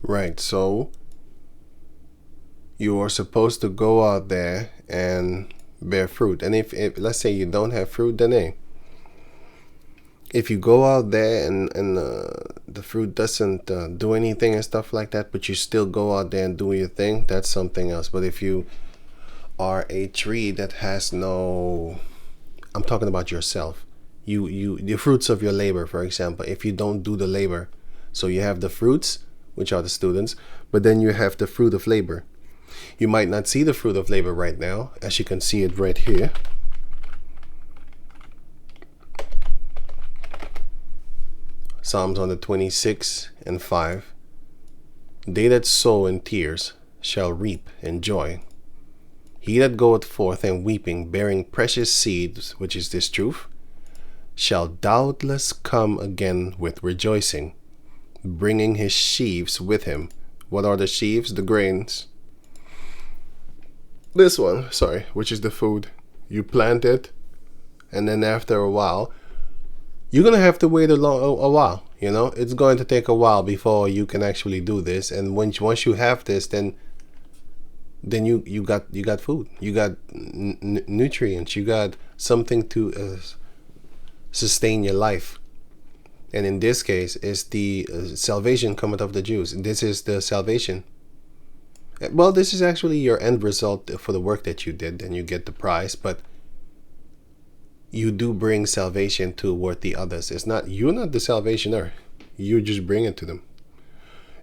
Right. So you are supposed to go out there and bear fruit. And if let's say you don't have fruit, then hey, if you go out there and the fruit doesn't do anything and stuff like that, but you still go out there and do your thing, that's something else. But if you are a tree that has no, I'm talking about yourself. You the fruits of your labor, for example. If you don't do the labor, so you have the fruits, which are the students, but then you have the fruit of labor. You might not see the fruit of labor right now, as you can see it right here. Psalms 126 and 5. They that sow in tears shall reap in joy. He that goeth forth and weeping, bearing precious seeds, which is this truth, shall doubtless come again with rejoicing, bringing his sheaves with him. What are the sheaves? The grains. This one, sorry, which is the food. You plant it, and then after a while, you're going to have to wait a while. You know, it's going to take a while before you can actually do this. And once you have this, then you got food, you got nutrients, you got something to sustain your life. And in this case, is the salvation cometh of the Jews. This is the salvation. Well, this is actually your end result for the work that you did, and you get the prize. But you do bring salvation toward the others. It's not, you're not the salvationer. You just bring it to them.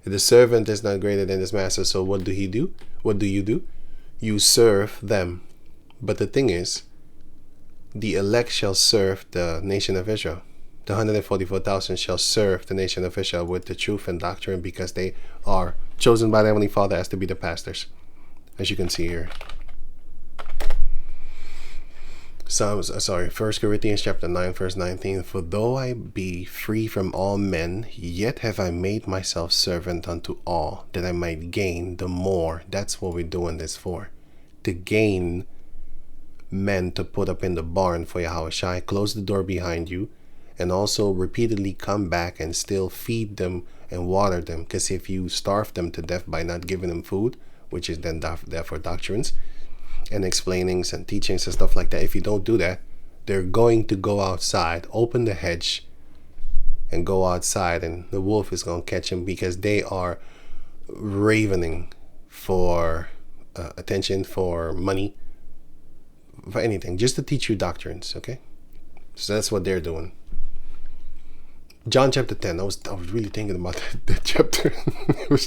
The servant is not greater than his master. So what do he do? What do? You serve them. But the thing is, the elect shall serve the nation of Israel. The 144,000 shall serve the nation of Israel with the truth and doctrine, because they are chosen by the Heavenly Father as to be the pastors, as you can see here. First Corinthians chapter 9, verse 19. For though I be free from all men, yet have I made myself servant unto all, that I might gain the more. That's what we're doing this for. To gain men to put up in the barn for Yahushua. Close the door behind you, and also repeatedly come back and still feed them and water them. Because if you starve them to death by not giving them food, which is then therefore doctrines and explainings and teachings and stuff like that, if you don't do that, they're going to go outside, open the hedge, and go outside, and the wolf is going to catch them, because they are ravening for attention, for money, for anything, just to teach you doctrines. Okay, so that's what they're doing. John chapter 10. I was really thinking about that chapter. it was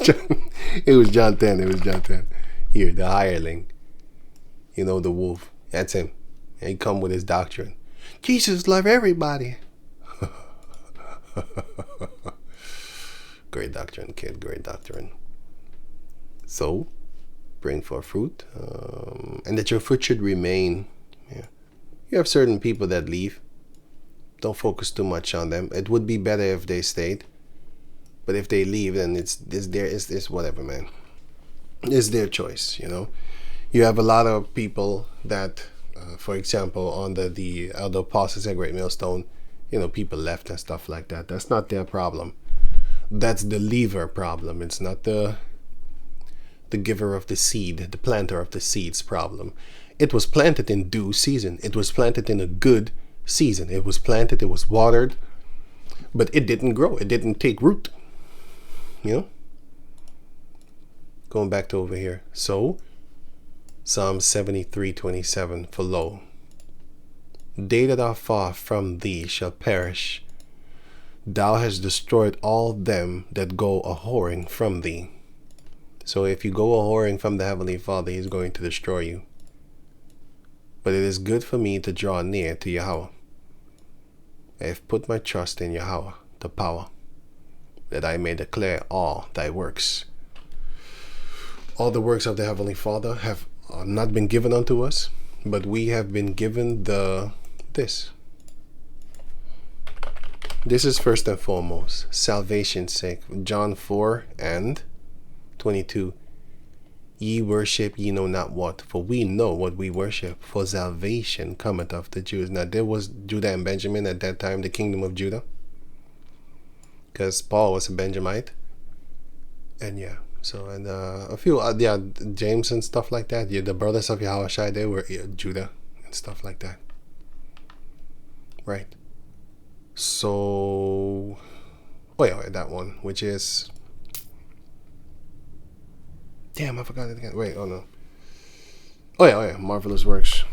John 10. It was John 10. Here, the hireling. You know, the wolf. That's him. And he come with his doctrine. Jesus love everybody. Great doctrine, kid. Great doctrine. So, bring forth fruit, and that your fruit should remain. Yeah. You have certain people that leave. Don't focus too much on them. It would be better if they stayed, but if they leave, then it's whatever, man. It's their choice, you know. You have a lot of people that, for example, under the elder apostles at Great Millstone, you know, people left and stuff like that. That's not their problem. That's the leaver problem. It's not the giver of the seed, the planter of the seed's problem. It was planted in due season. It was planted in a good season. It was planted, it was watered, but it didn't grow. It didn't take root. You know? Going back to over here. So, Psalm 73:27. For lo, they that are far from thee shall perish. Thou hast destroyed all them that go a whoring from thee. So if you go a whoring from the Heavenly Father, He's going to destroy you. But it is good for me to draw near to Yahweh. I have put my trust in Yahweh, the power, that I may declare all thy works. All the works of the Heavenly Father have not been given unto us, but we have been given this. This is first and foremost, salvation's sake. John 4 and 22. Ye worship ye know not what, for we know what we worship, for salvation cometh of the Jews. Now there was Judah and Benjamin at that time, the kingdom of Judah, because Paul was a Benjamite. And yeah, so and a few yeah, James and stuff like that. Yeah, the brothers of Yahushua, they were Judah and stuff like that, right? So oh yeah, that one, which is damn, I forgot it again. Wait, oh no. Oh yeah, Marvelous Works.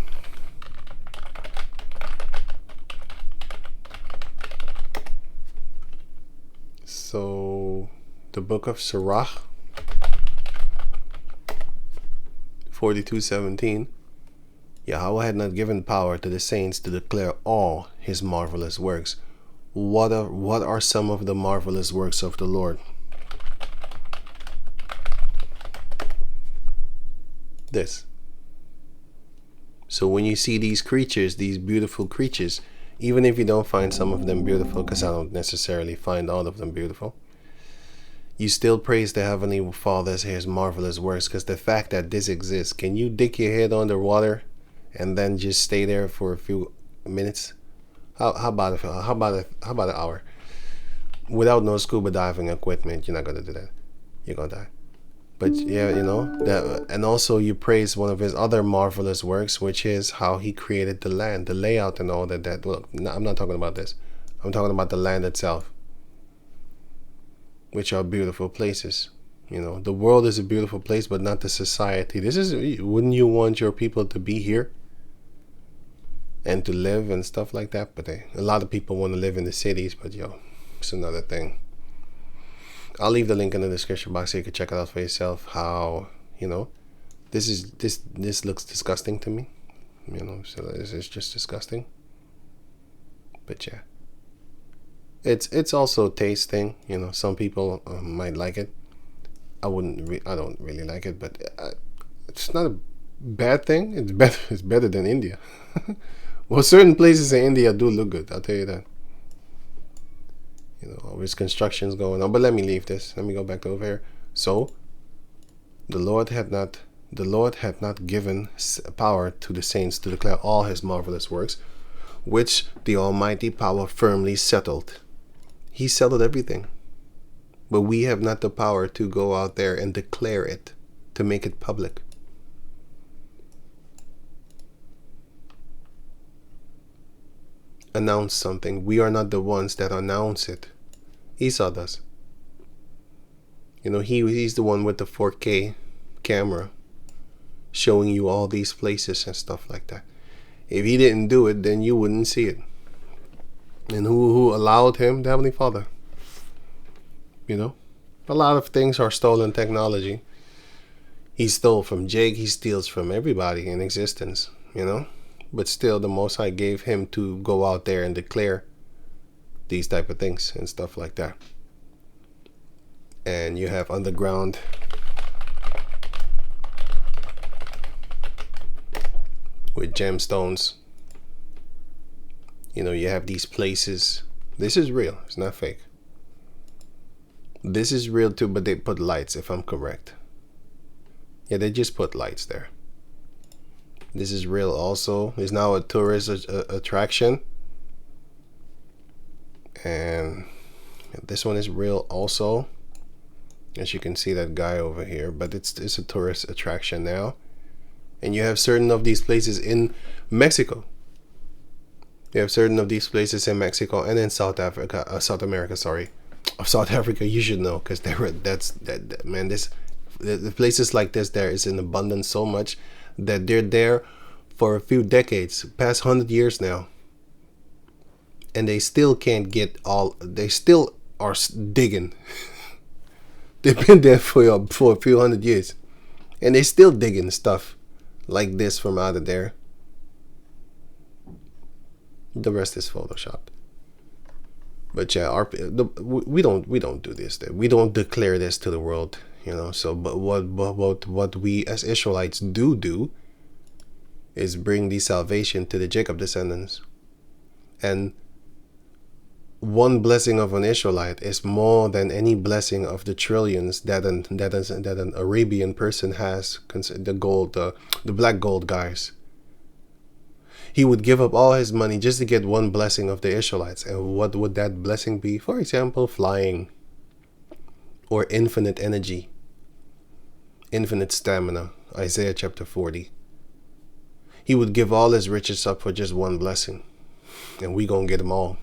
So the book of Sirach 42:17. Yahweh had not given power to the saints to declare all his marvelous works. What are some of the marvelous works of the Lord? This. So when you see these creatures, these beautiful creatures, even if you don't find some of them beautiful, because I don't necessarily find all of them beautiful, you still praise the Heavenly Father's his marvelous works, because the fact that this exists, can you dig your head underwater and then just stay there for a few minutes? How about an hour? Without no scuba diving equipment, you're not gonna do that. You're gonna die. But yeah, you know that, and also you praise one of his other marvelous works, which is how he created the land, the layout, and all that. Look, no, I'm not talking about this. I'm talking about the land itself, which are beautiful places. You know, the world is a beautiful place, but not the society. This is, wouldn't you want your people to be here and to live and stuff like that? But a lot of people want to live in the cities, but yo, it's another thing. I'll leave the link in the description box so you can check it out for yourself. How, you know, this looks disgusting to me. You know, so it's just disgusting. But yeah, it's also a taste thing. You know, some people might like it. I don't really like it, but it's not a bad thing. It's better. It's better than India. Well, certain places in India do look good. I'll tell you that. You know, always constructions going on. But let me leave this. Let me go back over here. So, the Lord had not given power to the saints to declare all his marvelous works, which the Almighty Power firmly settled. He settled everything. But we have not the power to go out there and declare it, to make it public. Announce something. We are not the ones that announce it. Esau does. You know, he's the one with the 4K camera showing you all these places and stuff like that. If he didn't do it, then you wouldn't see it. And who allowed him? The Heavenly Father. You know, a lot of things are stolen technology. He stole from Jake. He steals from everybody in existence, you know. But still, the Most High gave him to go out there and declare these type of things and stuff like that. And you have underground with gemstones. You know, you have these places. This is real. It's not fake. This is real too, but they put lights, if I'm correct. Yeah, they just put lights there. This is real also. It's now a tourist attraction. And this one is real also. As you can see, that guy over here. But it's a tourist attraction now. And you have certain of these places in Mexico. You have certain of these places in Mexico and in South Africa, South America, sorry. Of South Africa, you should know, because man, the places like this, there is in abundance so much that they're there for a few decades, past 100 years now, and they still can't get all. They still are digging. They've been there for a few hundred years, and they're still digging stuff like this from out of there. The rest is photoshopped. But yeah, we don't do this. We don't declare this to the world, you know. So, but what we as Israelites do is bring the salvation to the Jacob descendants. And one blessing of an Israelite is more than any blessing of the trillions that an Arabian person has. The black gold guys. He would give up all his money just to get one blessing of the Israelites. And what would that blessing be? For example, flying. or infinite energy, infinite stamina. Isaiah chapter 40. He would give all his riches up for just one blessing, and we gonna get them all.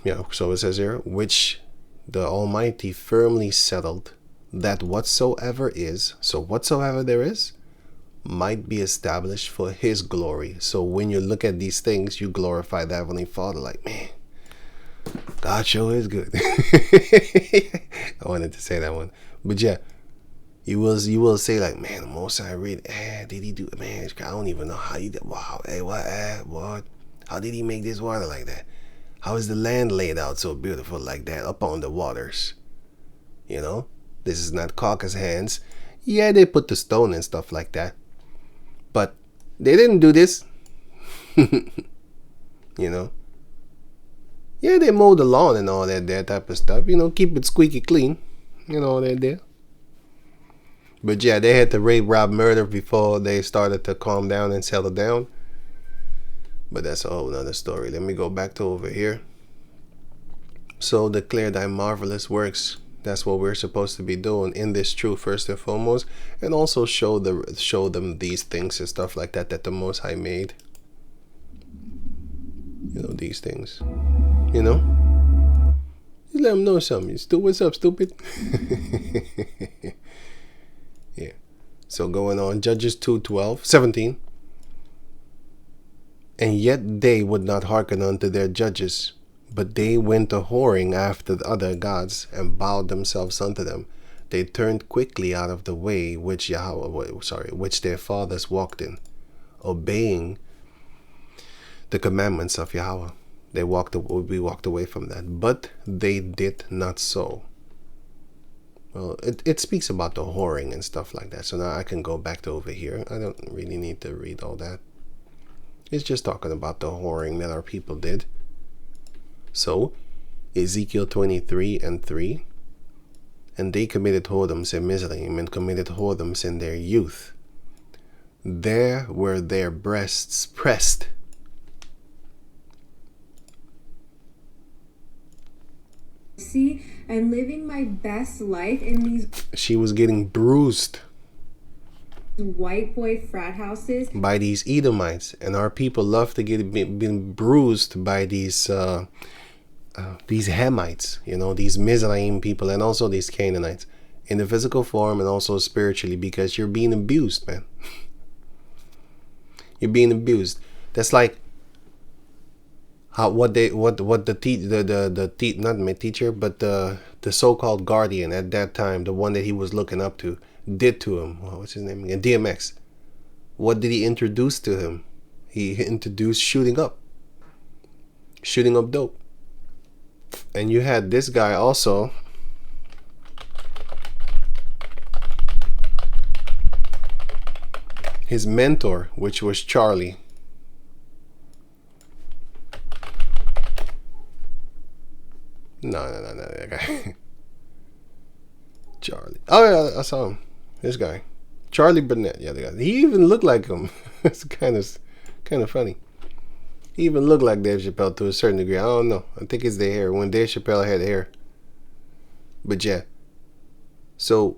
Yeah, so it says here, which the Almighty firmly settled, that whatsoever is, so whatsoever there is, might be established for his glory. So when you look at these things, you glorify the Heavenly Father, like, man, God sure is good. I wanted to say that one. But yeah, you will say like, man, the most I read, did he do, man, I don't even know how he did, wow, what, how did he make this water like that? How is the land laid out so beautiful like that up on the waters? You know, this is not Caucasus hands. Yeah, they put the stone and stuff like that, but they didn't do this. You know, yeah, they mowed the lawn and all that type of stuff. You know, keep it squeaky clean. You know, all that there. But yeah, they had to rape, rob, murder before they started to calm down and settle down. But that's a whole nother story. Let me go back to over here. So declare thy marvelous works. That's what we're supposed to be doing in this truth first and foremost, and also show them these things and stuff like that that the Most High made. You know, these things. You know, you let them know something. What's up, stupid? Yeah. So going on, Judges 2:17. And yet they would not hearken unto their judges, but they went a whoring after the other gods, and bowed themselves unto them. They turned quickly out of the way which which their fathers walked in, obeying the commandments of Yahweh. We walked away from that, but they did not so. Well, it speaks about the whoring and stuff like that. So now I can go back to over here. I don't really need to read all that. It's just talking about the whoring that our people did. So, Ezekiel 23:3. And they committed whoredoms in Mizraim, and committed whoredoms in their youth. There were their breasts pressed. See, I'm living my best life in these... She was getting bruised white boy frat houses by these Edomites, and our people love to get been bruised by these Hamites, you know, these Mizraim people, and also these Canaanites, in the physical form and also spiritually, because you're being abused, man. You're being abused. That's like how not my teacher, but the so-called guardian at that time, the one that he was looking up to, did to him. What's his name again? DMX. What did he introduce to him? He introduced shooting up dope. And you had this guy also, his mentor, which was Charlie. No, that guy. Charlie. Oh yeah, I saw him. This guy, Charlie Burnett. Yeah, the guy. He even looked like him. It's kind of funny. He even looked like Dave Chappelle to a certain degree. I don't know. I think it's the hair. When Dave Chappelle had hair. But yeah. So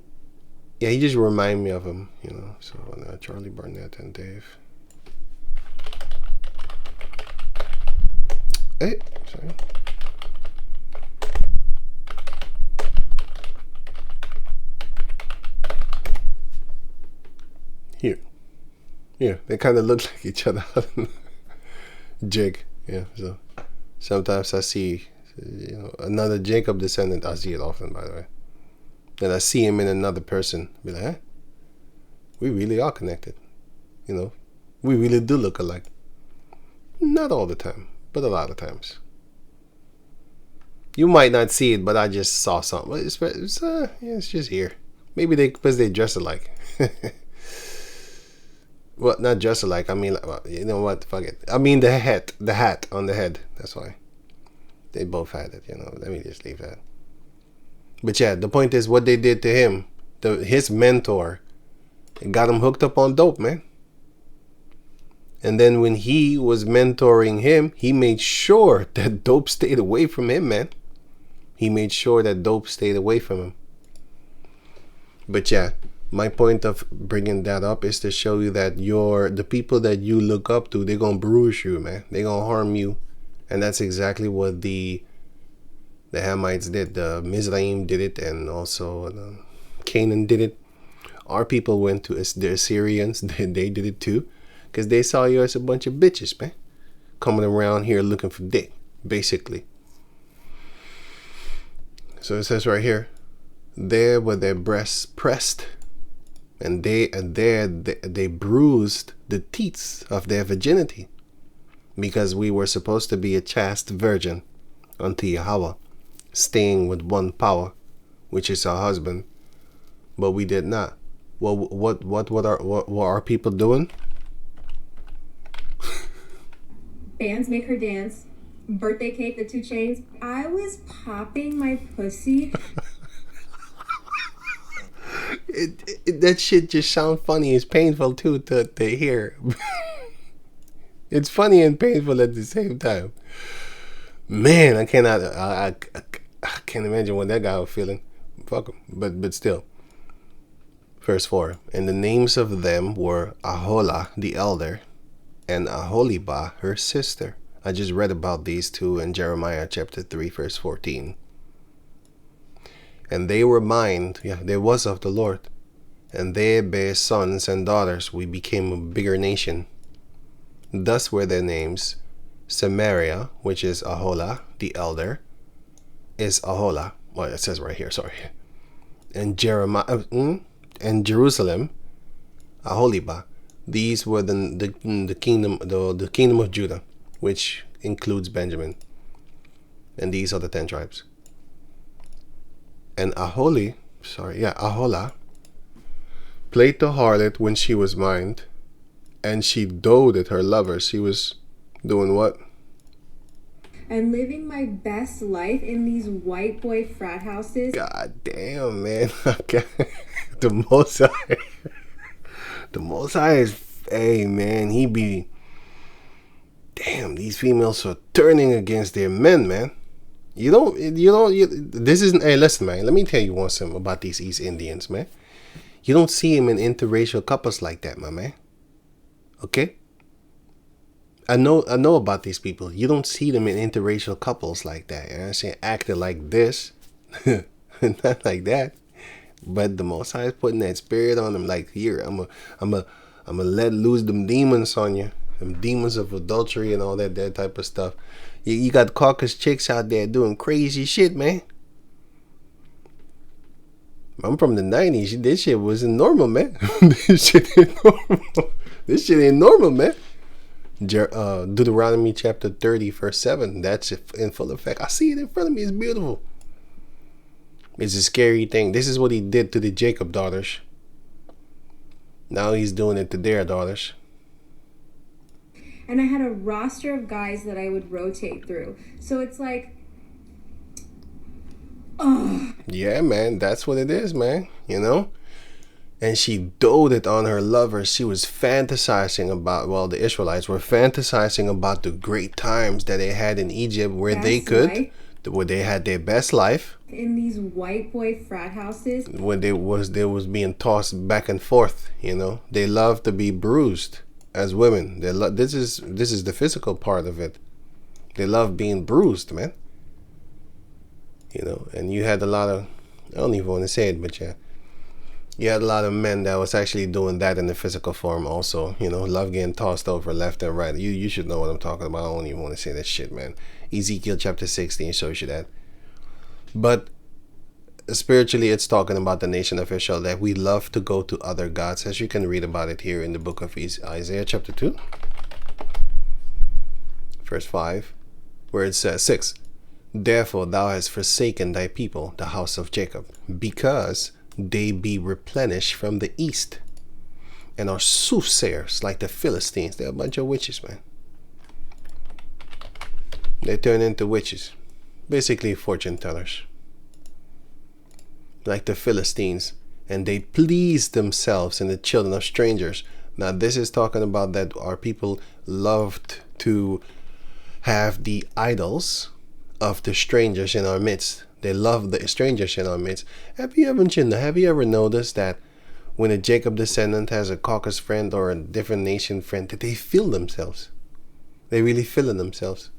yeah, he just reminded me of him, you know. So Charlie Burnett and Dave. Hey, sorry. Here. Yeah, they kind of look like each other. Jake. Yeah, so sometimes I see, you know, another Jacob descendant. I see it often, by the way. Then I see him in another person. Be like, huh? We really are connected. You know, we really do look alike. Not all the time, but a lot of times. You might not see it, but I just saw something. It's just here. Maybe because they dress alike. Well, not dress alike. I mean, well, you know what? Fuck it. I mean the hat on the head. That's why. They both had it, you know. Let me just leave that. But yeah, the point is what they did to him. His mentor, it got him hooked up on dope, man. And then when he was mentoring him, he made sure that dope stayed away from him, man. He made sure that dope stayed away from him. But yeah, my point of bringing that up is to show you that the people that you look up to, they're gonna bruise you, man. They're gonna harm you, and that's exactly what the Hamites did. The Mizraim did it, and also Canaan did it. Our people went to the Assyrians. They did it too, because they saw you as a bunch of bitches, man, coming around here looking for dick, basically. So it says right here, there were their breasts pressed, and they bruised the teats of their virginity, because we were supposed to be a chaste virgin unto Yahweh, staying with one power, which is our husband, but we did not. Well, what are people doing? Bands make her dance. Birthday cake, the 2 Chainz. I was popping my pussy. That shit just sounds funny. It's painful too to hear. It's funny and painful at the same time. Man, I can't imagine what that guy was feeling. Fuck him. But still. Verse 4. And the names of them were Aholah the elder and Aholibah her sister. I just read about these two in Jeremiah chapter 3 verse 14. And they were mine, they was of the Lord, and they bare sons and daughters. We became a bigger nation. Thus were their names: Samaria, which is Aholah the elder, is Aholah. Well, it says right here, sorry. And and Jerusalem, Aholibah. These were the kingdom of Judah, which includes Benjamin. And these are the 10 tribes. And Aholah played the harlot when she was mined, and she doted her lovers. She was doing what? And living my best life in these white boy frat houses. God damn, man. The Most High. The Most High is, hey, man, he be, damn, these females are turning against their men, man. This isn't, hey, listen, man, let me tell you something about these East Indians, man. You don't see them in interracial couples like that, my man. Okay? I know about these people. You don't see them in interracial couples like that. You know what I'm saying? Acting like this. Not like that. But the Most High is putting that spirit on them, like, here, I'm a let loose them demons on you. Them demons of adultery and all that type of stuff. You got caucus chicks out there doing crazy shit, man. I'm from the 90s. This shit wasn't normal, man. This shit ain't normal, man. Deuteronomy chapter 30 verse 7. That's in full effect. I see it in front of me. It's beautiful. It's a scary thing. This is what he did to the Jacob daughters. Now he's doing it to their daughters. And I had a roster of guys that I would rotate through. So it's like, ugh. Yeah, man, that's what it is, man. You know? And she doted on her lovers. She was fantasizing about, well, the Israelites were fantasizing about the great times that they had in Egypt, where where they had their best life. In these white boy frat houses. When they was being tossed back and forth, you know. They love to be bruised as women. This is the physical part of it. They love being bruised, man. You know, and you had a lot of, I don't even want to say it, but yeah. You had a lot of men that was actually doing that in the physical form also. You know, love getting tossed over left and right. You should know what I'm talking about. I don't even want to say that shit, man. Ezekiel chapter 16 shows you that. But spiritually, it's talking about the nation of Israel, that we love to go to other gods, as you can read about it here in the book of Isaiah chapter 2. Verse 5, where it says, 6, Therefore thou hast forsaken thy people, the house of Jacob, because they be replenished from the east, and are soothsayers like the Philistines. They're a bunch of witches, man. They turn into witches. Basically fortune tellers. Like the Philistines. And they please themselves in the children of strangers. Now this is talking about that our people loved to have the idols of the strangers in our midst. They love the stranger shit on mates. Have you ever noticed that when a Jacob descendant has a caucus friend or a different nation friend, that they feel themselves? They really feeling themselves.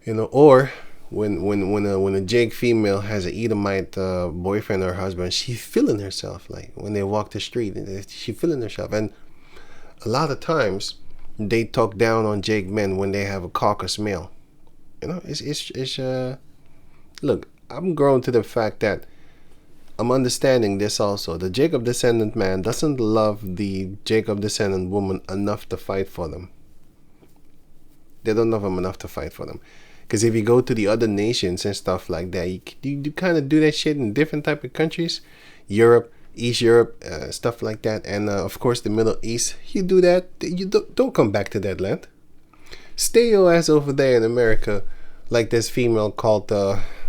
Or when a Jake female has an Edomite boyfriend or husband, she feeling herself. Like when they walk the street, she feeling herself. And a lot of times they talk down on Jake men when they have a caucus male. It's look, I'm growing to the fact that I'm understanding this also. The Jacob descendant man doesn't love the Jacob descendant woman enough to fight for them. They don't love them enough to fight for them. Because if you go to the other nations and stuff like that, you kind of do that shit in different type of countries. Europe, East Europe, stuff like that. And of course the Middle East. You do that, you don't come back to that land. Stay your ass over there in America, like this female called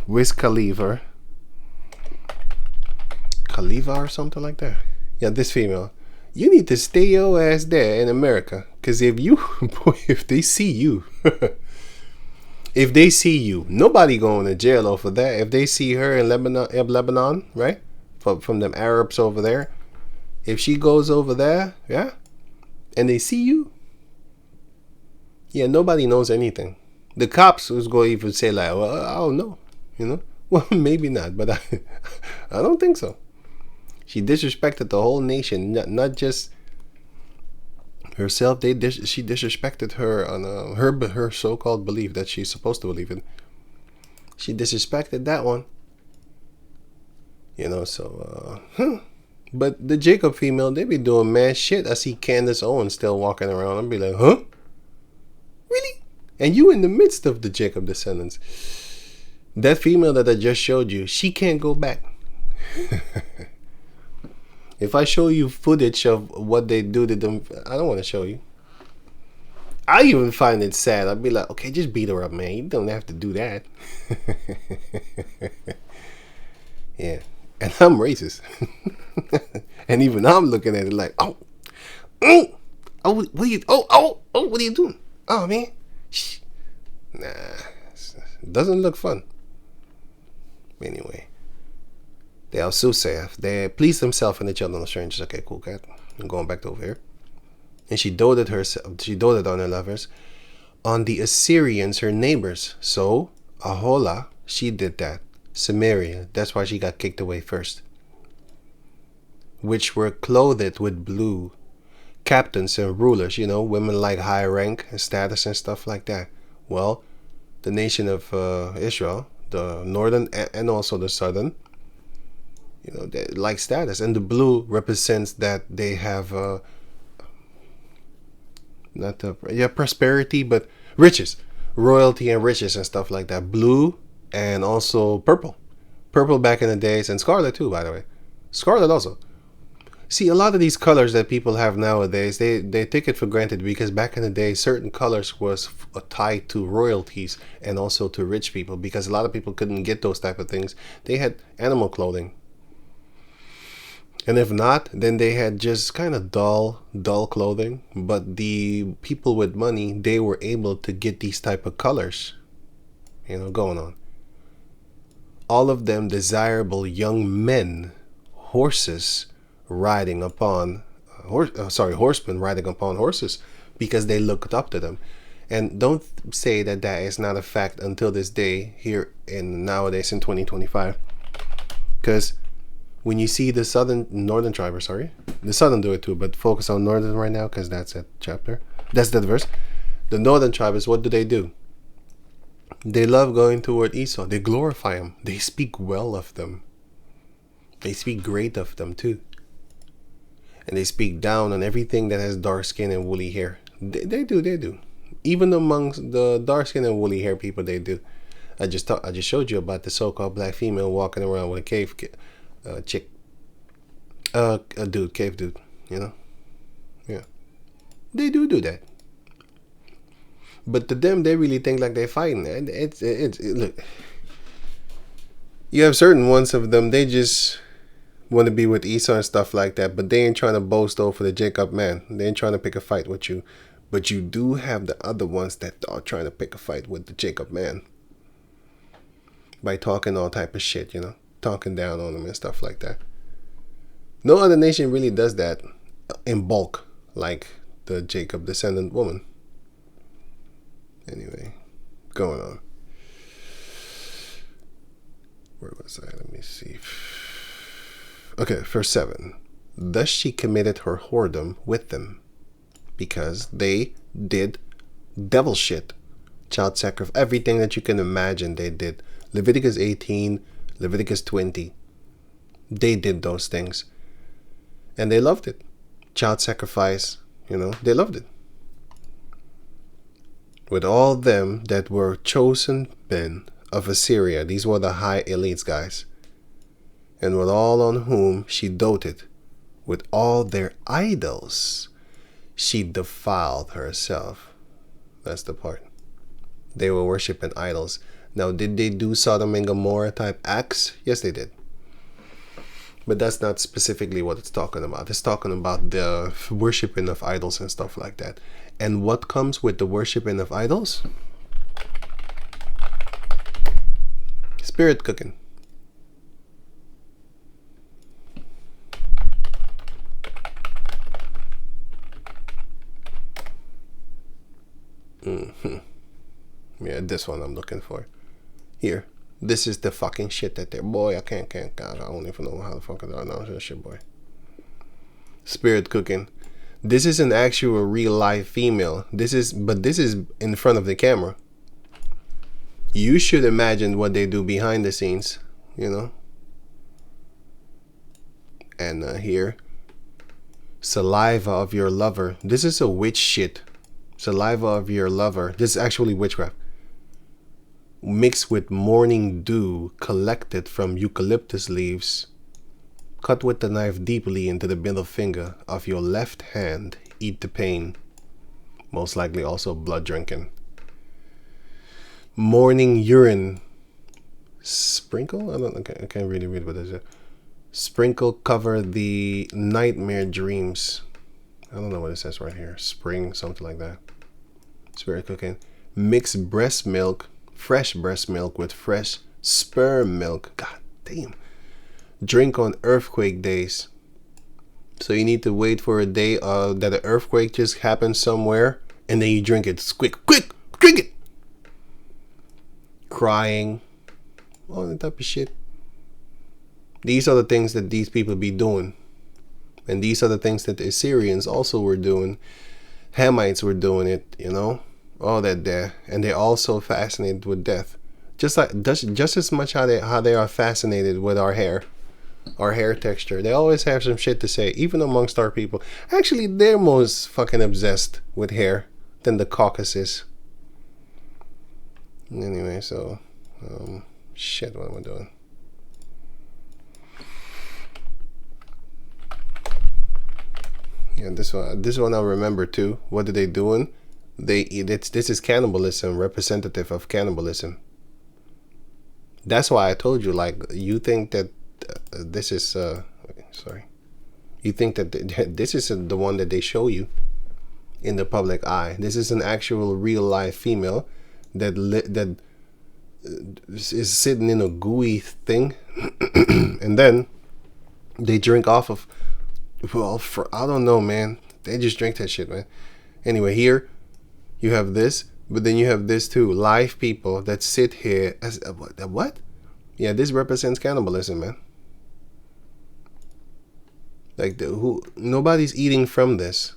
Wiz Khalifa or something like that. Yeah, this female. You need to stay your ass there in America, because if they see you, nobody going to jail over there. If they see her in Lebanon, right, from them Arabs over there, if she goes over there, yeah, and they see you, yeah, nobody knows anything. The cops was going to even say like, well, I don't know, well, maybe not, but I don't think so. She disrespected the whole nation, not just herself. She disrespected her on her so-called belief that she's supposed to believe in. She disrespected that one. But the Jacob female, they be doing mad shit. I see Candace Owens still walking around. I'll be like, huh? Really? And you in the midst of the Jacob descendants. That female that I just showed you, she can't go back. If I show you footage of what they do to them, I don't want to show you. I even find it sad. I'd be like, okay, just beat her up, man. You don't have to do that. Yeah. And I'm racist. And even I'm looking at it like, what are you doing? Oh, man. Shh. Nah. It doesn't look fun. Anyway. They are soothsayers. They please themselves and the children of strangers. Okay, cool, cat. I'm going back to over here. And she doted on her lovers, on the Assyrians, her neighbors. So, Ahola, she did that. Samaria, that's why she got kicked away first. Which were clothed with blue. Captains and rulers, women like high rank and status and stuff like that. Well, the nation of Israel, the northern and also the southern, they like status, and the blue represents that they have prosperity, but riches, royalty and riches and stuff like that. Blue and also purple back in the days, and scarlet too, by the way. Scarlet also. See, a lot of these colors that people have nowadays, they take it for granted, because back in the day certain colors was tied to royalties and also to rich people, because a lot of people couldn't get those type of things. They had animal clothing. And if not, then they had just kind of dull clothing. But the people with money, they were able to get these type of colors, going on. All of them desirable young men, horses riding upon, horsemen riding upon horses, because they looked up to them. And don't say that is not a fact until this day here nowadays in 2025. Because when you see the northern tribes, the southern do it too, but focus on northern right now, because that's that chapter. That's that verse. The northern tribes, what do? They love going toward Esau. They glorify him. They speak well of them. They speak great of them too. And they speak down on everything that has dark skin and woolly hair. They do. Even amongst the dark skin and woolly hair people, they do. I just showed you about the so-called black female walking around with a cave chick, a dude, cave dude, yeah, they do that. But to them, they really think like they're fighting. And it's look, you have certain ones of them, they just want to be with Esau and stuff like that, but they ain't trying to boast over the Jacob man. They ain't trying to pick a fight with you. But you do have the other ones that are trying to pick a fight with the Jacob man. by talking all type of shit, you know, talking down on them and stuff like that. No other nation really does that in bulk like the Jacob descendant woman. Anyway, going on. Where was I? Let me see. Okay, verse 7. Thus she committed her whoredom with them, because they did devil shit. Child sacrifice, everything that you can imagine they did. Leviticus 18, Leviticus 20. They did those things. And they loved it. Child sacrifice, you know, they loved it. With all them that were chosen men of Assyria, these were the high elites, guys. And with all on whom she doted, with all their idols, she defiled herself. That's the part. They were worshiping idols. Now, did they do Sodom and Gomorrah type acts? Yes, they did. But that's not specifically what it's talking about. It's talking about the worshiping of idols and stuff like that. And what comes with the worshiping of idols? Spirit cooking. Yeah, this one I'm looking for. Here. This is the fucking shit that they're... Boy, I can't. God, I don't even know how the fuck I know this shit, boy. Spirit cooking. This is an actual real life female. This is in front of the camera. You should imagine what they do behind the scenes, you know. And here, saliva of your lover. This is a witch shit. Saliva of your lover. This is actually witchcraft. Mixed with morning dew collected from eucalyptus leaves. Cut with the knife deeply into the middle finger of your left hand. Eat the pain. Most likely also blood drinking. Morning urine. Sprinkle? I can't really read what this is. Sprinkle cover the nightmare dreams. I don't know what it says right here. Spring, something like that. Spirit cooking. Mix breast milk, fresh breast milk with fresh sperm milk. God damn. Drink on earthquake days. So you need to wait for a day that an earthquake just happens somewhere, and then you drink it. Quick, drink it. Crying. All that type of shit. These are the things that these people be doing. And these are the things that the Assyrians also were doing. Hamites were doing it, you know. All that there. And they're also fascinated with death. Just as much how they are fascinated with our hair texture. They always have some shit to say, even amongst our people. Actually, they're most fucking obsessed with hair than the Caucasus. Anyway, so shit, what am I doing? Yeah, this one I remember too. What are they doing? This is cannibalism, representative of cannibalism. That's why I told you, like, you think that this is you think that this is the one that they show you in the public eye. This is an actual real life female that is sitting in a gooey thing, and then they drink off of, well, I don't know, man. They just drink that shit, man. Anyway, here you have this, but then you have this too. Live people that sit here as what? Yeah, this represents cannibalism, man. Like, nobody's eating from this.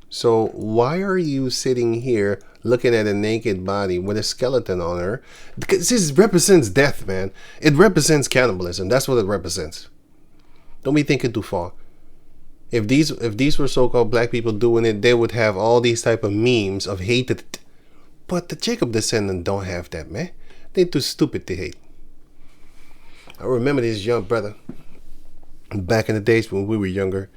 So why are you sitting here looking at a naked body with a skeleton on her? Because this represents death, man. It represents cannibalism. That's what it represents. Don't be thinking too far. If these were so-called black people doing it, they would have all these type of memes of hated. But the Jacob descendant don't have that, man. They're too stupid to hate. I remember this young brother back in the days when we were younger,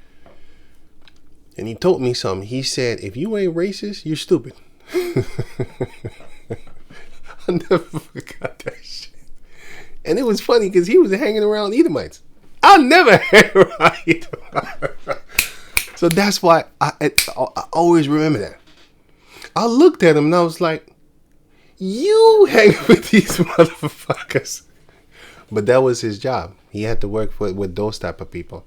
and he told me something. He said, if you ain't racist, you're stupid. I never forgot that shit. And it was funny because he was hanging around Edomites. I never hang around Edomites. So that's why I always remember that. I looked at him and I was like, you hang with these motherfuckers. But that was his job. He had to work with those type of people.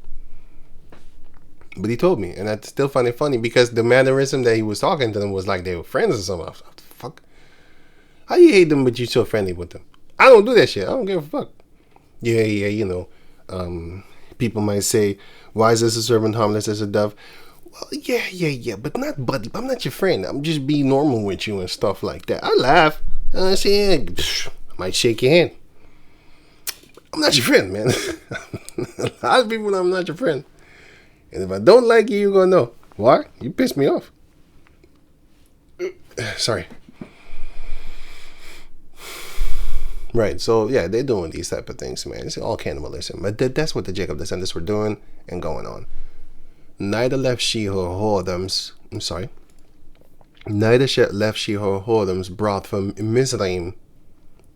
But he told me, and I still find it funny because the mannerism that he was talking to them was like they were friends or something. I was like, what the fuck? How you hate them but you so friendly with them? I don't do that shit. I don't give a fuck. Yeah, you know. People might say, why is this a servant harmless as a dove? Well, yeah, but not buddy. I'm not your friend. I'm just being normal with you and stuff like that. I laugh. I say, I might shake your hand. I'm not your friend, man. A lot of people know I'm not your friend. And if I don't like you, you're going to know. Why? You pissed me off. Sorry. Right, so yeah, they're doing these type of things, man. It's all cannibalism. But that's what the Jacob descendants were doing and going on. Neither left she her whoredoms. Neither left she her whoredoms brought from Mizraim.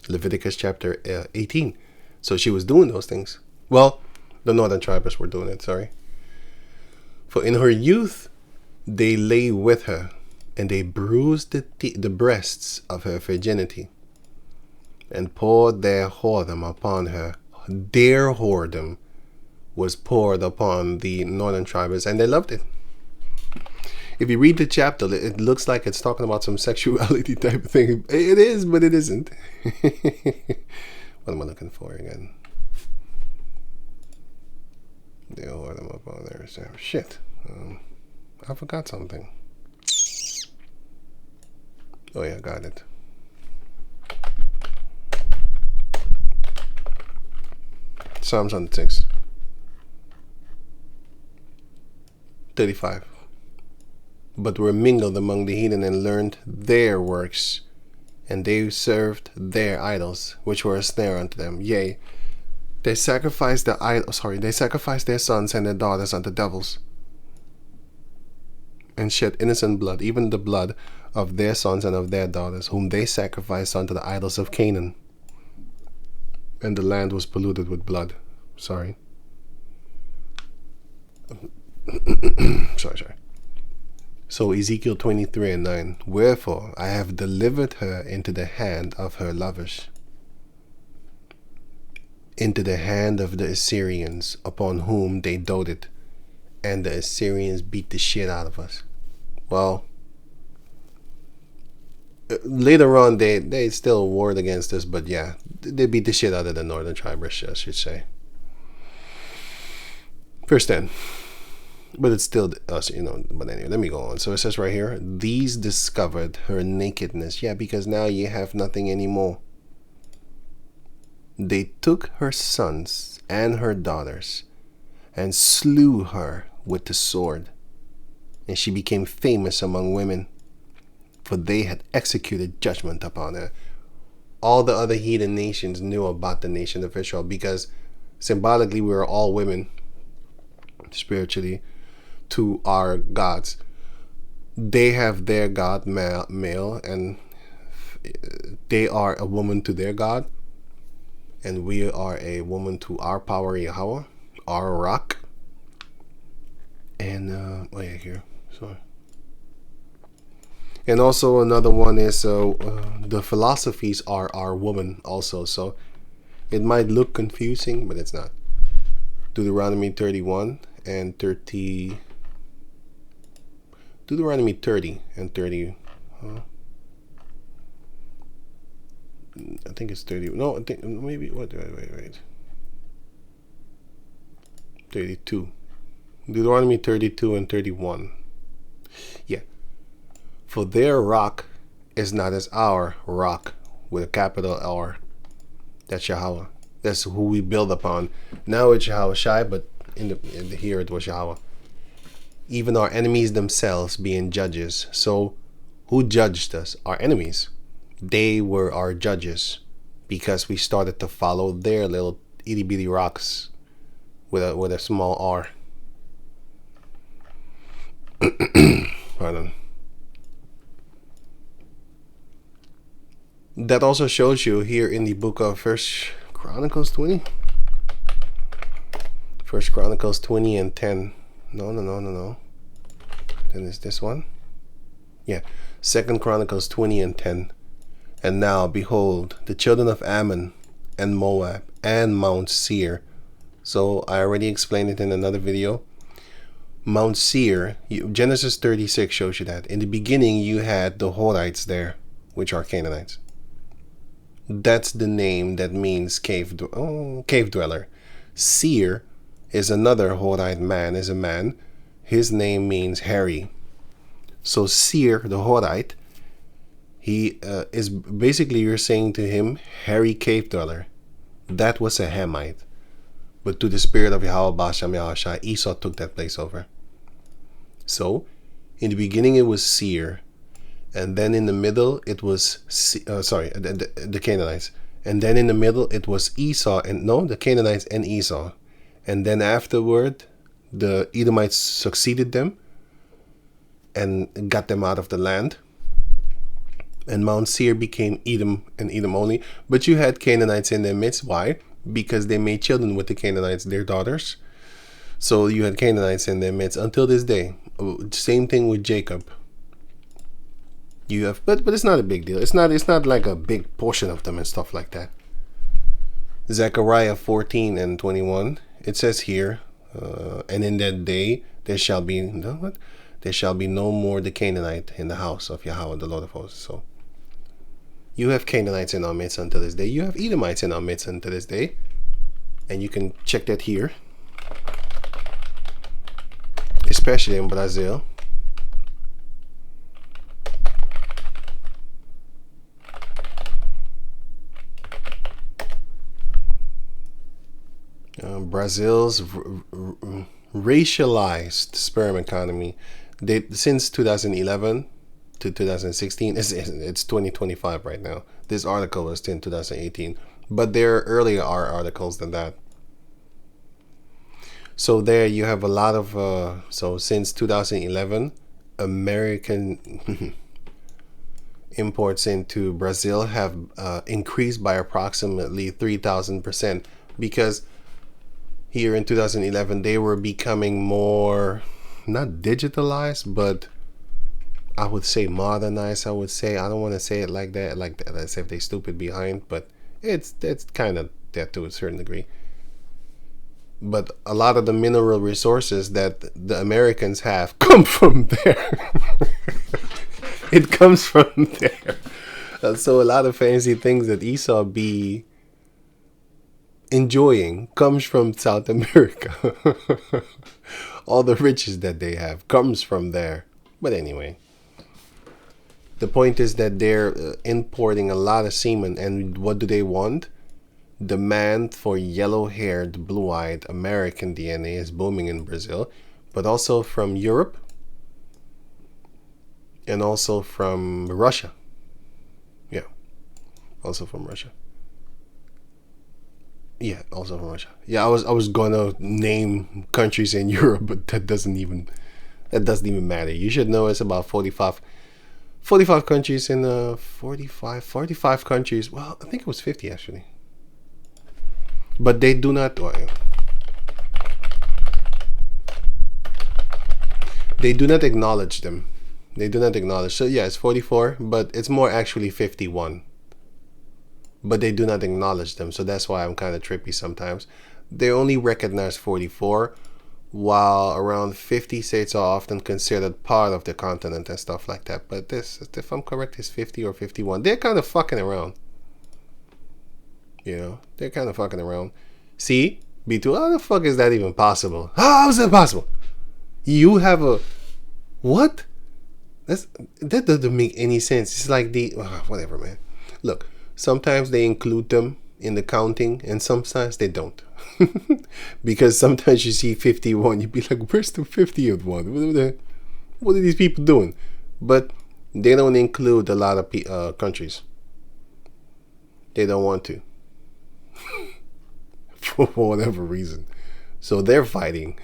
Leviticus chapter 18. So she was doing those things. Well, the northern tribes were doing it, sorry. For in her youth they lay with her, and they bruised the breasts of her virginity, and poured their whoredom upon her. Their whoredom was poured upon the northern tribes, and they loved it. If you read the chapter, it looks like it's talking about some sexuality type of thing. It is, but it isn't. What am I looking for again? They whore them up on there. Shit. I forgot something. Oh yeah, got it. Psalms 106. 35. But were mingled among the heathen and learned their works, and they served their idols, which were a snare unto them. Yea, they sacrificed they sacrificed their sons and their daughters unto devils, and shed innocent blood, even the blood of their sons and of their daughters, whom they sacrificed unto the idols of Canaan. And the land was polluted with blood. Sorry. sorry. So Ezekiel 23:9. Wherefore I have delivered her into the hand of her lovers, into the hand of the Assyrians, upon whom they doted, and the Assyrians beat the shit out of us. Well, later on they still warred against us, but yeah, they beat the shit out of the northern tribes, I should say. Verse 10. But it's still us, but anyway, let me go on. So it says right here, these discovered her nakedness. Yeah, because now you have nothing anymore. They took her sons and her daughters and slew her with the sword, and she became famous among women, for they had executed judgment upon her. All the other heathen nations knew about the nation of Israel, because symbolically we were all women, spiritually, to our gods. They have their god male, and they are a woman to their god, and we are a woman to our power Yahweh, our rock. And here, sorry. And also another one is the philosophies are our woman also. So it might look confusing, but it's not. Deuteronomy 31 and 30. Deuteronomy 30 and 30. I think it's 30. No, I think maybe. Wait. 32. Deuteronomy 32 and 31. Yeah. For their rock is not as our rock, with a capital R. That's Yahweh. That's who we build upon. Now it's Yahweh Shai, but here it was Yahweh. Even our enemies themselves being judges. So who judged us? Our enemies. They were our judges, because we started to follow their little itty bitty rocks with a small R. Pardon. That also shows you here in the book of First Chronicles 20. First Chronicles 20 and 10. No. Then it's this one. Yeah. Second Chronicles 20 and 10. And now, behold, the children of Ammon and Moab and Mount Seir. So I already explained it in another video. Mount Seir, Genesis 36 shows you that. In the beginning, you had the Horites there, which are Canaanites. That's the name that means cave dweller. Seir is another Horite man, is a man. His name means hairy. So Seir, the Horite, he is basically, you're saying to him, hairy cave dweller. That was a Hamite. But to the spirit of Yahweh Basham Yahushua, Esau took that place over. So, in the beginning it was Seir. And then in the middle it was, the Canaanites. And then in the middle it was the Canaanites and Esau. And then afterward, the Edomites succeeded them and got them out of the land. And Mount Seir became Edom and Edom only. But you had Canaanites in their midst. Why? Because they made children with the Canaanites, their daughters. So you had Canaanites in their midst until this day. Same thing with Jacob. You have, but it's not a big deal. It's not like a big portion of them and stuff like that. Zechariah 14 and 21. It says here, and in that day there shall be no more the Canaanite in the house of Yahweh, the Lord of hosts. So you have Canaanites in our midst until this day. You have Edomites in our midst until this day. And you can check that here. Especially in Brazil. Brazil's racialized sperm economy, since 2011 to 2016, it's 2025 right now. This article was in 2018, but there earlier are articles than that. So there you have a lot of, so since 2011, American imports into Brazil have increased by approximately 3,000%, because here in 2011 they were becoming more, not digitalized, but I would say modernized. I don't want to say it like that as if they stupid behind, but it's kind of that to a certain degree. But a lot of the mineral resources that the Americans have come from there. It comes from there. So a lot of fancy things that Esau be enjoying comes from South America. All the riches that they have comes from there. But anyway, the point is that they're importing a lot of semen, and what do they want? Demand for yellow-haired, blue-eyed American DNA is booming in Brazil, but also from Europe and also from Russia. Yeah, also from Russia. Yeah, also from Russia. Yeah, I was gonna name countries in Europe, but that doesn't even matter. You should know it's about 45 countries in 45 countries. Well, I think it was 50 actually. But they do not acknowledge them. They do not acknowledge. So yeah, it's 44, but it's more actually 51. But they do not acknowledge them, so that's why I'm kind of trippy sometimes. They only recognize 44, while around 50 states are often considered part of the continent and stuff like that. But this, if I'm correct, is 50 or 51. They're kind of fucking around. You know, they're kind of fucking around. See, B2, how the fuck is that even possible? How is that possible? You have a what? That doesn't make any sense. It's like whatever, man. Look, sometimes they include them in the counting, and sometimes they don't. Because sometimes you see 51, you'd be like, where's the 50th one? What are these people doing? But they don't include a lot of countries. They don't want to. For whatever reason. So they're fighting.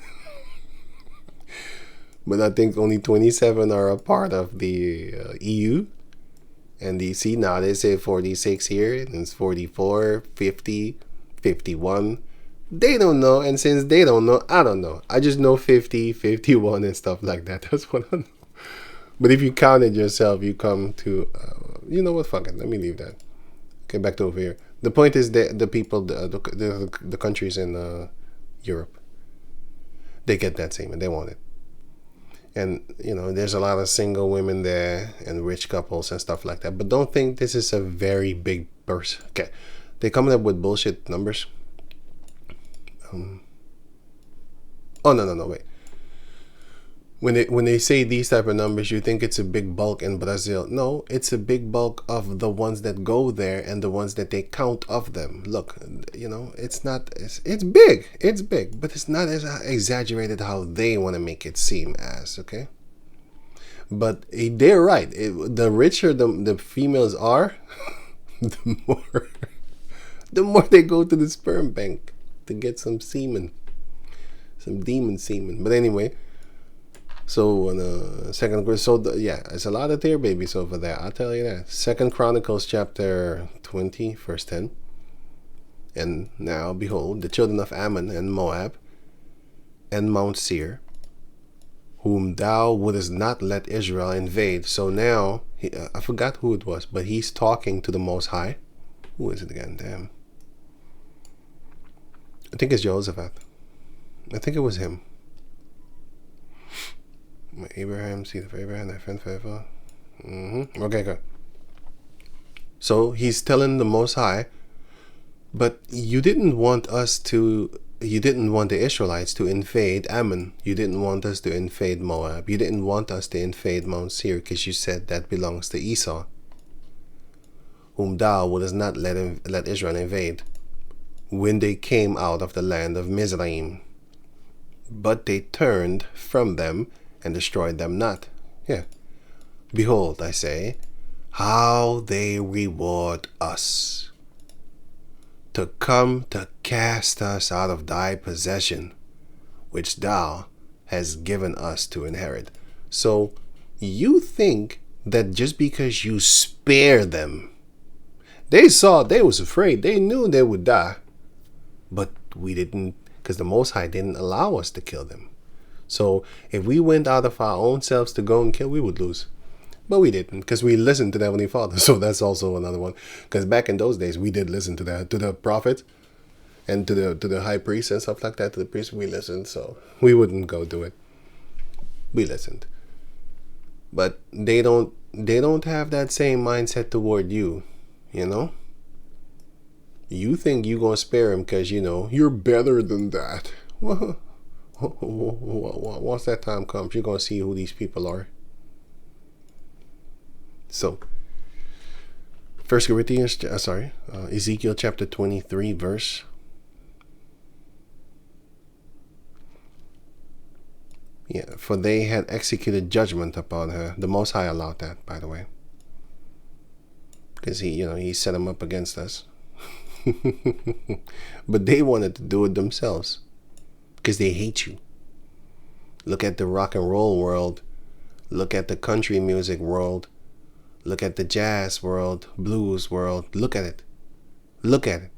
But I think only 27 are a part of the EU. And see, now they say 46 here, and it's 44, 50, 51. They don't know, and since they don't know, I don't know. I just know 50, 51 and stuff like that. That's what I know. But if you count it yourself, you come to, you know what, fuck it, let me leave that. Okay, back to over here. The point is that the people, the countries in Europe, they get that semen. They want it. And, there's a lot of single women there and rich couples and stuff like that. But don't think this is a very big burst. Okay. They're coming up with bullshit numbers. Oh, no, wait. When they say these type of numbers, you think it's a big bulk in Brazil. No, it's a big bulk of the ones that go there and the ones that they count of them. Look, it's not. It's big. It's big, but it's not as exaggerated how they want to make it seem as. Okay. But they're right. The richer the females are, the more they go to the sperm bank to get some semen, some demon semen. But anyway. So second, it's a lot of tear babies over there. I'll tell you that. Second Chronicles chapter 20, verse 10. And now behold, the children of Ammon and Moab and Mount Seir, whom thou wouldest not let Israel invade. So now I forgot who it was, but he's talking to the Most High. Who is it again? Damn. I think it's Jehoshaphat. I think it was him. Abraham, seed of Abraham, thy friend forever. Okay, good. So he's telling the Most High, but you didn't want the Israelites to invade Ammon. You didn't want us to invade Moab. You didn't want us to invade Mount Seir because you said that belongs to Esau, whom thou wouldest not let Israel invade when they came out of the land of Mizraim. But they turned from them and destroyed them not. Yeah. Behold, I say, how they reward us, to come to cast us out of thy possession, which thou hast given us to inherit. So you think that just because you spare them, they was afraid, they knew they would die, but we didn't, because the Most High didn't allow us to kill them. So if we went out of our own selves to go and kill, we would lose. But we didn't, because we listened to the Heavenly Father. So that's also another one. Because back in those days, we did listen to the prophet and to the high priest and stuff like that. To the priest, we listened. So we wouldn't go do it. We listened. But they don't have that same mindset toward you. You think you're going to spare him because, you're better than that. Once that time comes, you're going to see who these people are. So, Ezekiel chapter 23 verse. Yeah, for they had executed judgment upon her. The Most High allowed that, by the way, because he set them up against us. But they wanted to do it themselves. Because they hate you. Look at the rock and roll world. Look at the country music world. Look at the jazz world, blues world. Look at it. Look at it.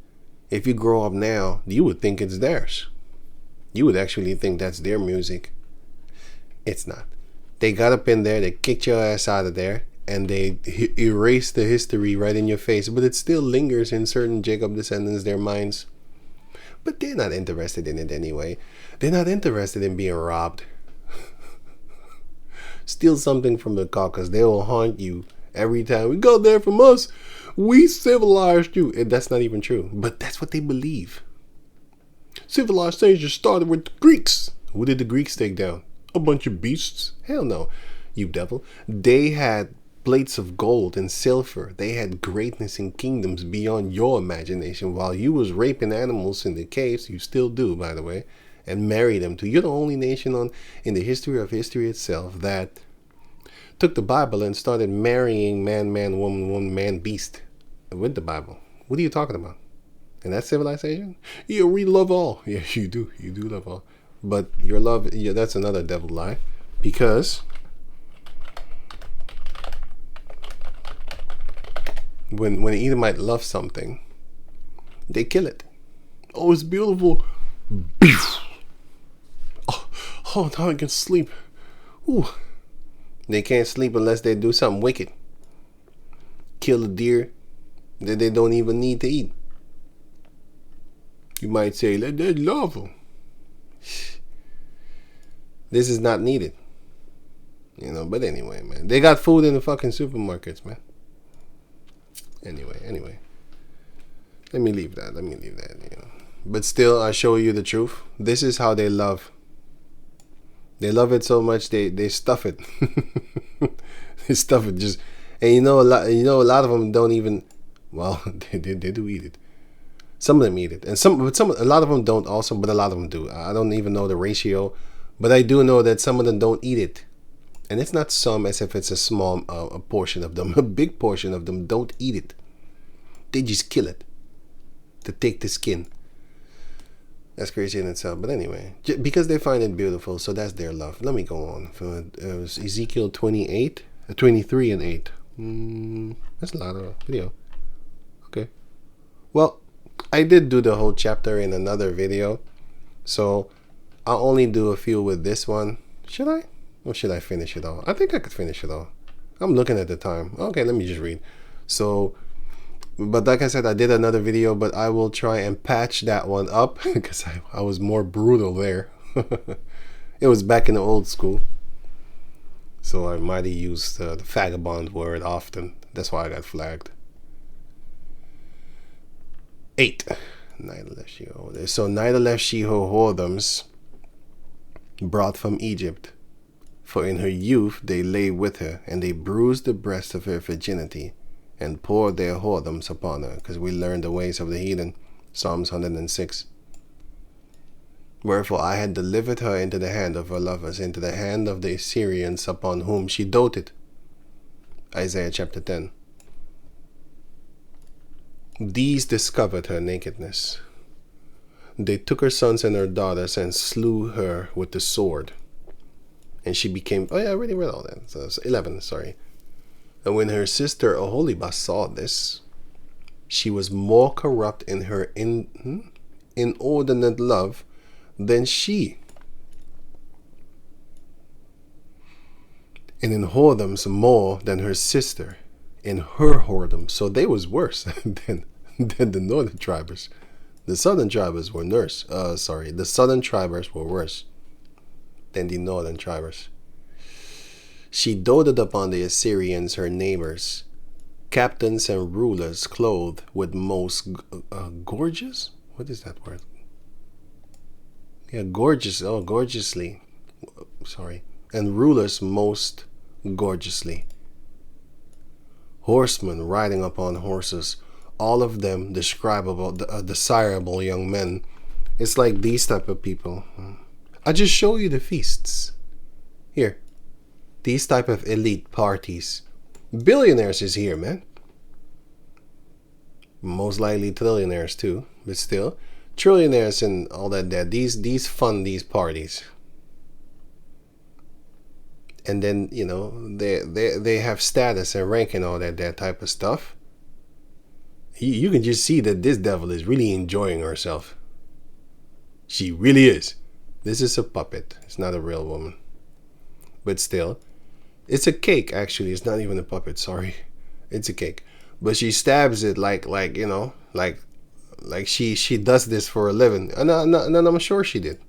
If you grow up now, you would think it's theirs. You would actually think that's their music. It's not. They got up in there, they kicked your ass out of there, and they erased the history right in your face. But it still lingers in certain Jacob descendants, their minds. But they're not interested in it anyway. They're not interested in being robbed. Steal something from the caucus. They will haunt you every time. We got there from us. We civilized you. And that's not even true. But that's what they believe. Civilization started with the Greeks. Who did the Greeks take down? A bunch of beasts? Hell no, you devil. They had plates of gold and silver. They had greatness and kingdoms beyond your imagination. While you was raping animals in the caves, you still do, by the way, and marry them too. You're the only nation in the history of history itself that took the Bible and started marrying man, woman, man, beast with the Bible. What are you talking about? And that's civilization? Yeah, we love all. Yeah, you do. You do love all. But your love, that's another devil lie. Because when an Edomite loves something, they kill it. Oh, it's beautiful. Oh, now I can sleep. Ooh. They can't sleep unless they do something wicked. Kill a deer, that they don't even need to eat. You might say, let that love them. This is not needed. You know, but anyway, man. They got food in the fucking supermarkets, man. Anyway. Let me leave that, you know. But still, I show you the truth. This is how they love. They love it so much they stuff it. They stuff it just, and a lot of them don't even. Well, they do eat it. Some of them eat it, and a lot of them don't also, but a lot of them do. I don't even know the ratio, but I do know that some of them don't eat it, and it's not some as if it's a small a portion of them. A big portion of them don't eat it. They just kill it to take the skin. That's crazy in itself. But anyway, because they find it beautiful, so that's their love. Let me go on. It was Ezekiel 23 and 8. That's a lot of video. Okay. Well, I did do the whole chapter in another video, so I'll only do a few with this one. Should I? Or should I finish it all? I think I could finish it all. I'm looking at the time. Okay, let me just read. So, but like I said, I did another video, but I will try and patch that one up because I was more brutal there. It was back in the old school, so I might have used the vagabond word often. That's why I got flagged. 8. Neither left she-ho. So neither left she-ho whoredoms brought from Egypt, for in her youth they lay with her, and they bruised the breast of her virginity, and poured their whoredoms upon her, because we learned the ways of the heathen. Psalms 106. Wherefore I had delivered her into the hand of her lovers, into the hand of the Assyrians upon whom she doted. Isaiah chapter 10. These discovered her nakedness. They took her sons and her daughters and slew her with the sword. And she became... Oh yeah, I already read all that. So 11, sorry. And when her sister Oholibah saw this, she was more corrupt in her inordinate love than she. And in whoredoms more than her sister in her whoredom. So they was worse than the northern tribers. The southern tribers were the southern tribers were worse than the northern tribers. She doted upon the Assyrians, her neighbors, captains and rulers, clothed with most gorgeous? What is that word? Yeah, gorgeous. Oh, gorgeously. Sorry. And rulers most gorgeously. Horsemen riding upon horses, all of them desirable young men. It's like these type of people. I just show you the feasts. Here. These type of elite parties. Billionaires is here, man. Most likely trillionaires too, but still. Trillionaires and all that. These fund these parties. And then, they have status and rank and all that type of stuff. You can just see that this devil is really enjoying herself. She really is. This is a puppet. It's not a real woman. But still. It's a cake, actually. It's not even a puppet, sorry. It's a cake. But she stabs it like she does this for a living. And I'm sure she did.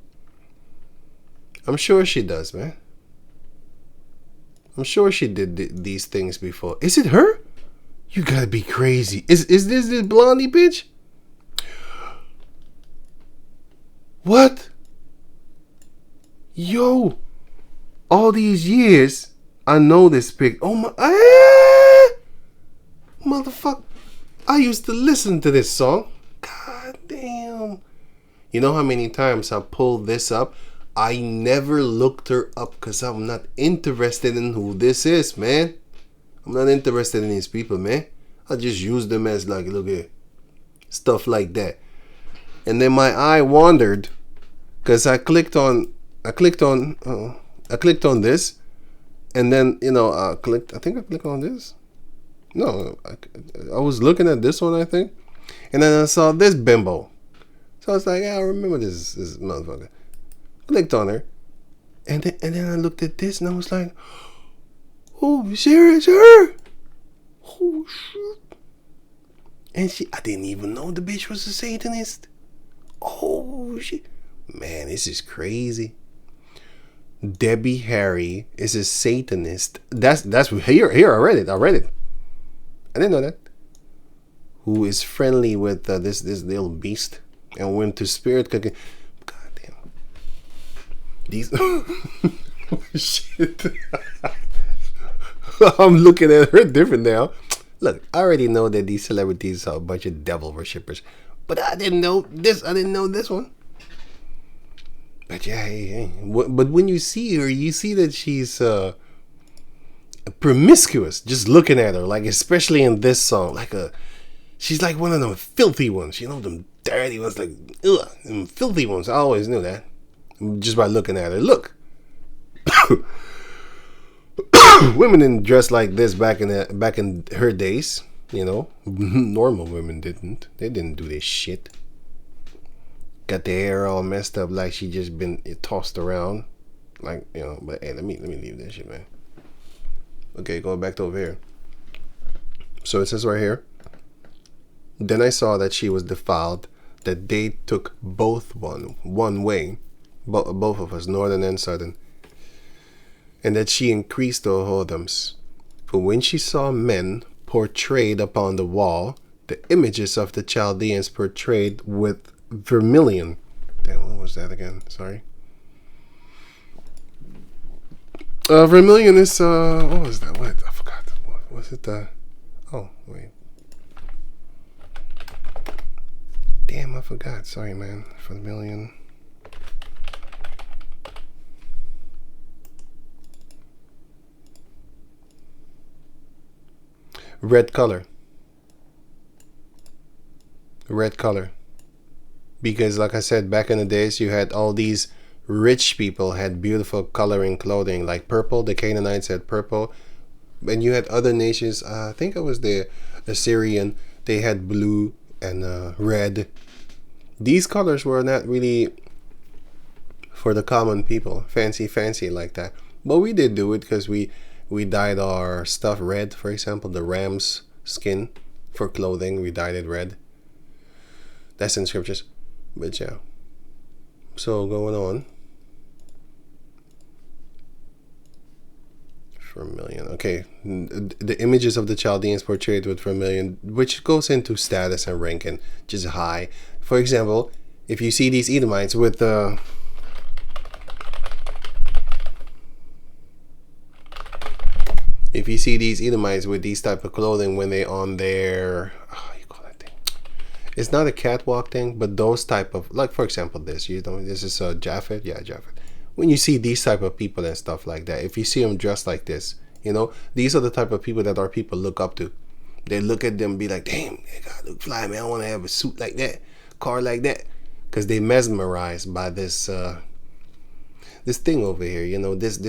I'm sure she does, man. I'm sure she did these things before. Is it her? You gotta be crazy. Is this blondie bitch? What? Yo. All these years, I know this pic. Oh my... Motherfucker. I used to listen to this song. God damn. You know how many times I pulled this up? I never looked her up because I'm not interested in who this is, man. I'm not interested in these people, man. I just use them as like, look at stuff like that. And then my eye wandered because I clicked on this, and then I think I clicked on this. No, I was looking at this one, I think, and then I saw this bimbo. So I was like, yeah, I remember this motherfucker. Clicked on her, and then I looked at this, and I was like, oh, serious her? Oh shit! And I didn't even know the bitch was a Satanist. Oh shit. Man, this is crazy. Debbie Harry is a Satanist. That's here. I read it. I didn't know that. Who is friendly with this little beast and went to spirit cooking. God damn. These shit. I'm looking at her different now. Look, I already know that these celebrities are a bunch of devil worshippers, but I didn't know this. I didn't know this one. But yeah, hey. But when you see her, you see that she's promiscuous. Just looking at her, like especially in this song, she's like one of them filthy ones. You know, them dirty ones, like ugh, them filthy ones. I always knew that just by looking at her. Look, women didn't dress like this back in her days. You know, normal women didn't. They didn't do this shit. Got the hair all messed up like she just been tossed around, like, you know. But hey, let me leave that shit, man. Okay, going back to over here. So it says right here. Then I saw that she was defiled, that they took both one way, both of us, northern and southern, and that she increased her whoredoms. For when she saw men portrayed upon the wall, the images of the Chaldeans portrayed with vermilion. Damn, what was that again? Sorry. Vermilion is what was that? What? I forgot. What was it? Oh wait. Damn, I forgot. Sorry, man. Vermilion. Red color. Red color. Because like I said, back in the days, you had all these rich people had beautiful coloring clothing, like purple. The Canaanites had purple. And you had other nations, I think it was the Assyrian, they had blue and red. These colors were not really for the common people, fancy like that. But we did do it because we dyed our stuff red. For example, the ram's skin for clothing, we dyed it red. That's in scriptures. But yeah. So going on. Vermilion. Okay. The images of the Chaldeans portrayed with vermilion, which goes into status and ranking, which is high. For example, if you see these Edomites with if you see these Edomites with these type of clothing when they on their it's not a catwalk thing, but those type of, like for example this, you know, this is Japhet. Yeah, Japhet. When you see these type of people and stuff like that, if you see them dressed like this, you know, these are the type of people that our people look up to. They look at them and be like, damn, that guy look fly, man. I want to have a suit like that, car like that, because they mesmerized by this this thing over here, you know, this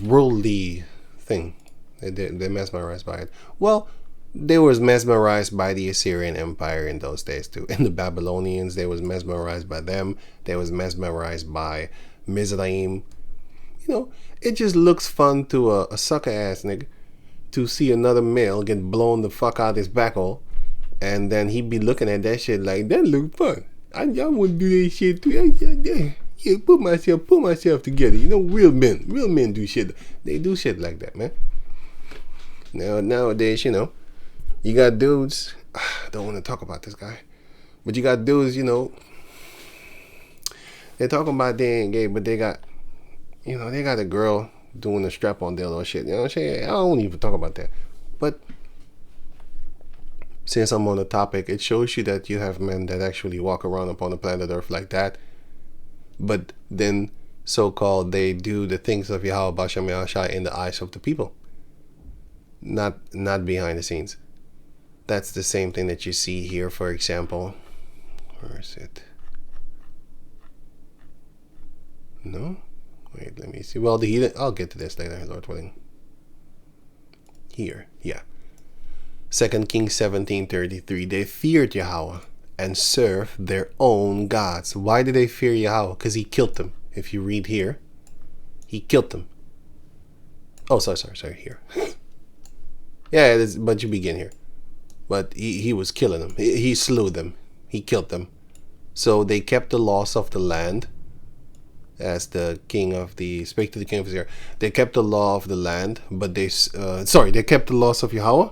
worldly thing. They're mesmerized by it. Well, they was mesmerized by the Assyrian Empire in those days too. And the Babylonians, they was mesmerized by them. They was mesmerized by Mizraim. You know, it just looks fun to a sucker ass nigga to see another male get blown the fuck out his backhole, and then he be looking at that shit like, that look fun. I want to do that shit too. Yeah, put myself together. You know, real men do shit. They do shit like that, man. Nowadays, you know, you got dudes, I don't want to talk about this guy, but you got dudes, you know, they're talking about they ain't gay, but they got, you know, they got a girl doing a strap-on deal or shit. You know what I'm saying? I don't even talk about that. But since I'm on the topic, it shows you that you have men that actually walk around upon the planet Earth like that. But then, so-called, they do the things of Yahweh Bashem Yahshai in the eyes of the people. Not behind the scenes. That's the same thing that you see here, for example. Where is it? No? Wait, let me see. Well, I'll get to this later, Lord willing. Here, yeah. 2 Kings 17:33. They feared Yahweh and served their own gods. Why did they fear Yahweh? Because he killed them. If you read here, he killed them. Oh, sorry, here. Yeah, but you begin here. but he was killing them. He slew them. He killed them. So they kept the laws of the land. As the king of the, speak to the king of Jazeera. They kept the law of the land, but they kept the laws of Yahweh,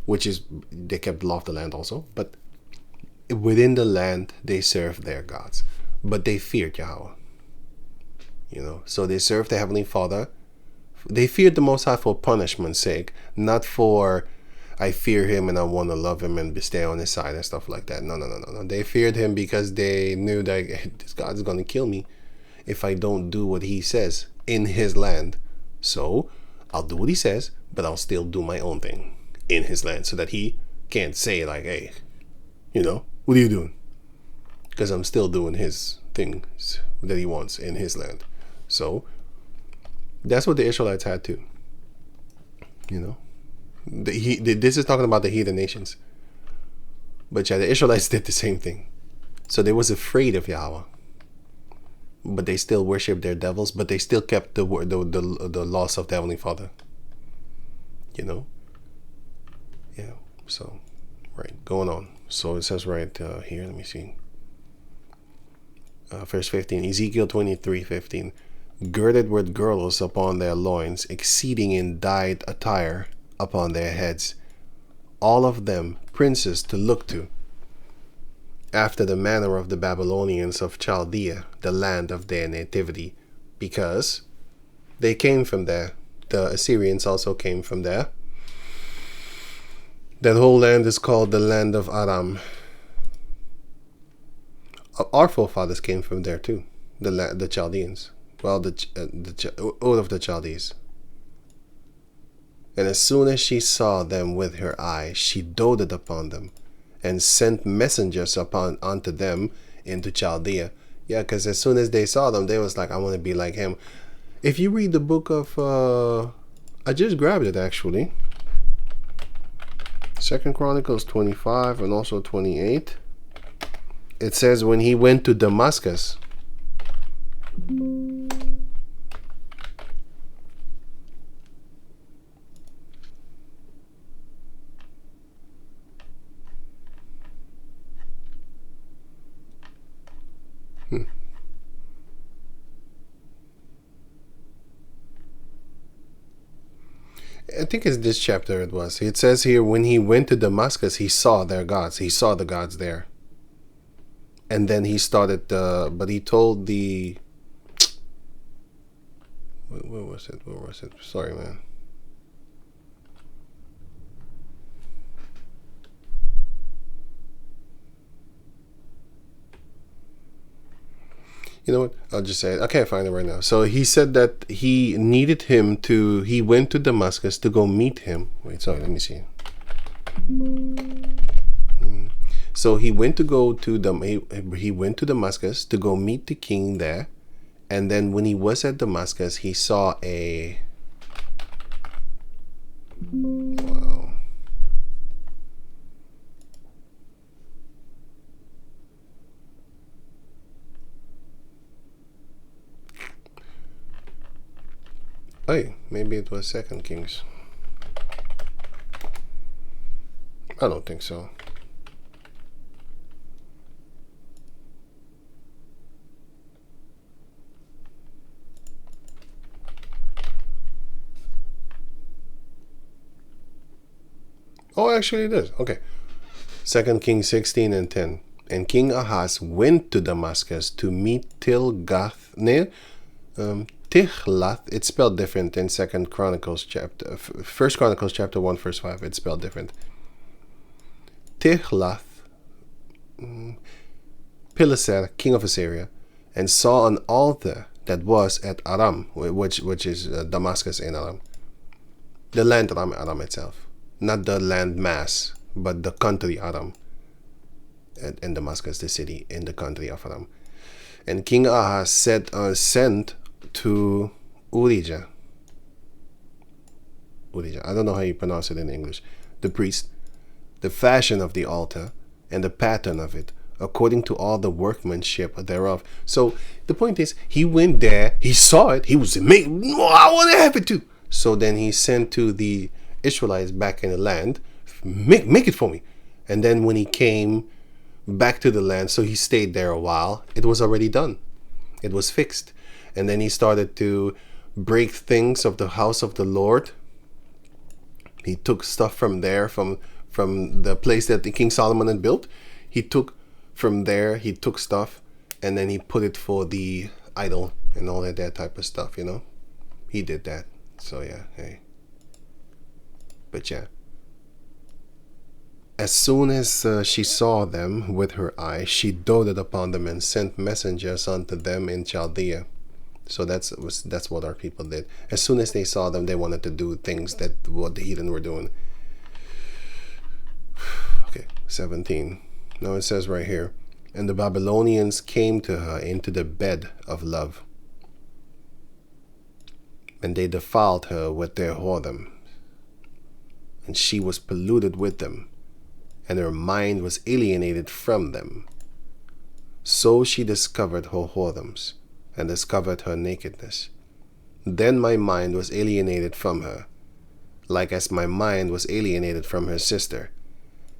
which is, they kept the law of the land also, but within the land they served their gods, but they feared Yahweh. So they served the Heavenly Father. They feared the Most High for punishment's sake, not for, I fear him and I want to love him and stay on his side and stuff like that. No. They feared him because they knew that this God is going to kill me if I don't do what he says in his land. So I'll do what he says, but I'll still do my own thing in his land, so that he can't say like, hey, what are you doing? Because I'm still doing his things that he wants in his land. So that's what the Israelites had too. This is talking about the heathen nations. But yeah, the Israelites did the same thing. So they was afraid of Yahweh. But they still worshiped their devils, but they still kept the laws of the Heavenly Father. Yeah. So, right, going on. So it says right here, let me see. Verse 15, Ezekiel 23:15. Girded with girdles upon their loins, exceeding in dyed attire upon their heads, all of them princes to look to, after the manner of the Babylonians of Chaldea, the land of their nativity, because they came from there. The Assyrians also came from there. That whole land is called the land of Aram. Our forefathers came from there too, the Chaldeans. Well, all of the Chaldees. And as soon as she saw them with her eyes, she doted upon them, and sent messengers unto them into Chaldea. Yeah, because as soon as they saw them, they was like, I want to be like him. If you read the book of, I just grabbed it actually. 2 Chronicles 25 and also 28. It says when he went to Damascus. I think it's this chapter it was. It says here, when he went to Damascus, he saw their gods. He saw the gods there. And then he started, but he told the... Where was it? Sorry, man. You know what? I'll just say it. I can't find it right now. So he said that he needed him to... He went to Damascus to go meet him. Wait, sorry, let me see. So he went to go to he went to Damascus to go meet the king there. And then when he was at Damascus, he saw a... Wow. Hey, maybe it was 2 Kings. I don't think so. Oh, actually it is. Okay. 2 Kings 16 and 10. And King Ahaz went to Damascus to meet Tilgath-ner. Tiglath, it's spelled different in 1 Chronicles chapter 1 verse 5. It's spelled different. Tiglath Pileser, king of Assyria, and saw an altar that was at Aram, which is Damascus in Aram. The land Aram itself, not the land mass, but the country Aram. And Damascus, the city in the country of Aram. And King Ahaz sent to Urijah. I don't know how you pronounce it in English. The priest, the fashion of the altar and the pattern of it, according to all the workmanship thereof. So the point is, he went there, he saw it, he was amazed. Oh, I want to have it too. So then he sent to the Israelites back in the land, make it for me. And then when he came back to the land, so he stayed there a while, it was already done. It was fixed. And then he started to break things of the house of the Lord. He took stuff from there, from the place that the King Solomon had built. He took from there, he took stuff, and then he put it for the idol and all that type of stuff, you know. He did that. So yeah, hey. But yeah. As soon as she saw them with her eyes, she doted upon them and sent messengers unto them in Chaldea. So that's what our people did. As soon as they saw them, they wanted to do things that what the heathen were doing. Okay, 17. Now it says right here, and the Babylonians came to her into the bed of love, and they defiled her with their whoredom, and she was polluted with them, and her mind was alienated from them. So she discovered her whoredoms, and discovered her nakedness. Then my mind was alienated from her, like as my mind was alienated from her sister.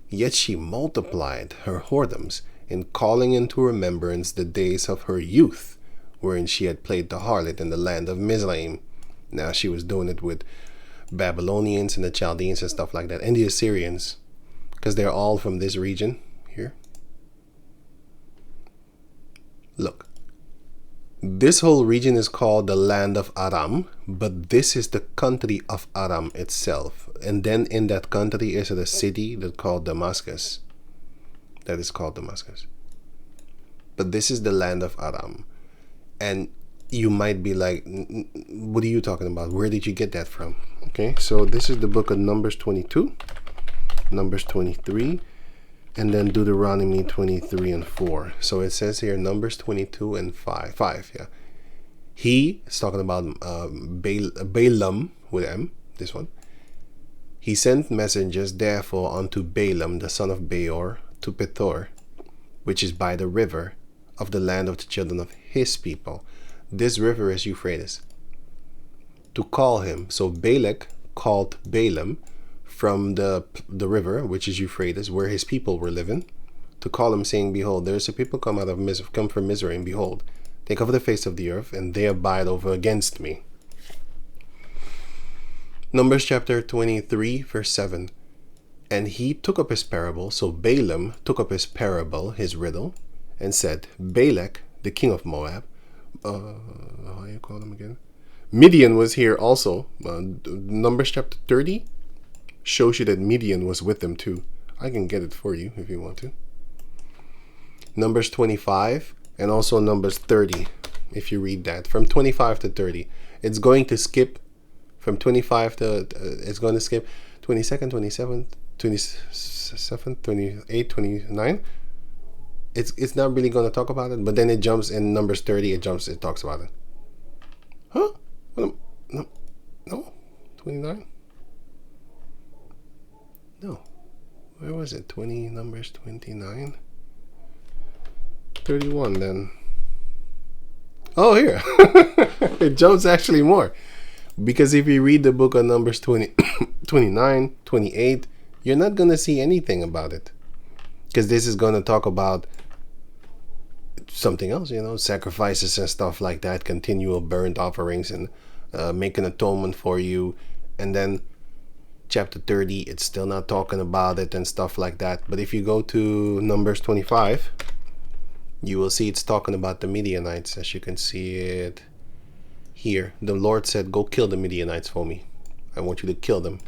Yet she multiplied her whoredoms, in calling into remembrance the days of her youth, wherein she had played the harlot in the land of Mizraim. Now she was doing it with Babylonians and the Chaldeans and stuff like that, and the Assyrians, because they're all from this region here. Look, this whole region is called the land of Aram, but this is the country of Aram itself. And then in that country is a city that's called Damascus. That is called Damascus. But this is the land of Aram. And you might be like, what are you talking about? Where did you get that from? Okay, so this is the book of Numbers 22, Numbers 23, and then Deuteronomy 23 and 4. So it says here, Numbers 22 and 5, yeah. He is talking about Balaam with M, this one. He sent messengers therefore unto Balaam the son of Beor to Pethor, which is by the river of the land of the children of his people. This river is Euphrates. To call him. So Balak called Balaam from the river, which is Euphrates, where his people were living, to call him, saying, Behold, there is a people come from Mizraim, behold, they cover the face of the earth, and they abide over against me. Numbers chapter 23, verse 7. And he took up his parable, so Balaam took up his parable, his riddle, and said, Balak, the king of Moab, how you call him again? Midian was here also. Numbers chapter 30 shows you that Midian was with them too. I can get it for you if you want to. Numbers 25 and also Numbers 30, if you read that. From 25 to 30. It's going to skip from 25 to, it's going to skip 22nd, 27th, 27th, 28, 29. It's not really going to talk about it, but then it jumps in Numbers 30, it talks about it. Huh? No? 29? No. Where was it? Numbers 29? 31 then. Oh, here. It jumps actually more. Because if you read the book of Numbers 20, 29, 28, you're not going to see anything about it. Because this is going to talk about something else, sacrifices and stuff like that, continual burnt offerings and make an atonement for you. And then chapter 30, it's still not talking about it and stuff like that. But if you go to Numbers 25, you will see it's talking about the Midianites, as you can see it here. The Lord said, go kill the Midianites for me. I want you to kill them.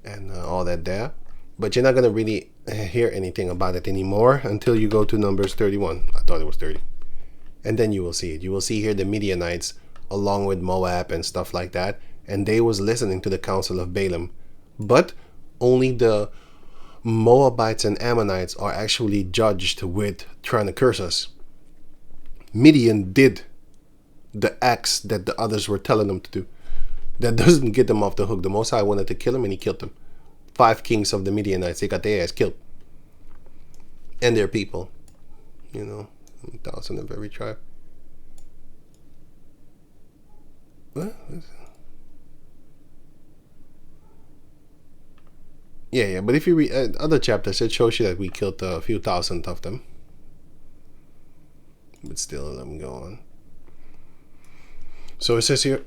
And all that there. But you're not going to really hear anything about it anymore until you go to Numbers 31. I thought it was 30. And then you will see it. You will see here the Midianites along with Moab and stuff like that. And they was listening to the counsel of Balaam. But only the Moabites and Ammonites are actually judged with trying to curse us. Midian did the acts that the others were telling them to do. That doesn't get them off the hook. The Most High wanted to kill them and he killed them. 5 kings of the Midianites, they got their ass killed. And their people. 1,000 of every tribe. What? Yeah. But if you read other chapters, it shows you that we killed a few thousand of them. But still, let me go on. So it says here,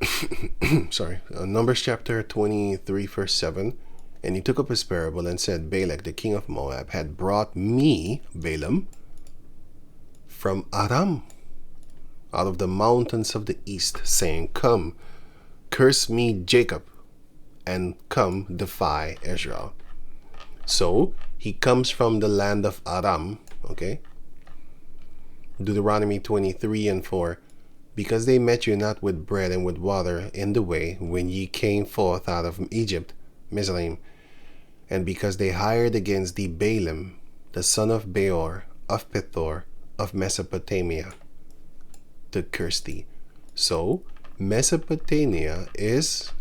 sorry, Numbers chapter 23, verse 7. And he took up his parable and said, Balak, the king of Moab, had brought me, Balaam, from Aram, out of the mountains of the east, saying, Come, curse me, Jacob, and come, defy Israel. So he comes from the land of Aram, okay? Deuteronomy 23 and 4. Because they met you not with bread and with water in the way when ye came forth out of Egypt, Mizraim, and because they hired against thee Balaam, the son of Beor, of Pethor, of Mesopotamia, to curse thee. So, Mesopotamia is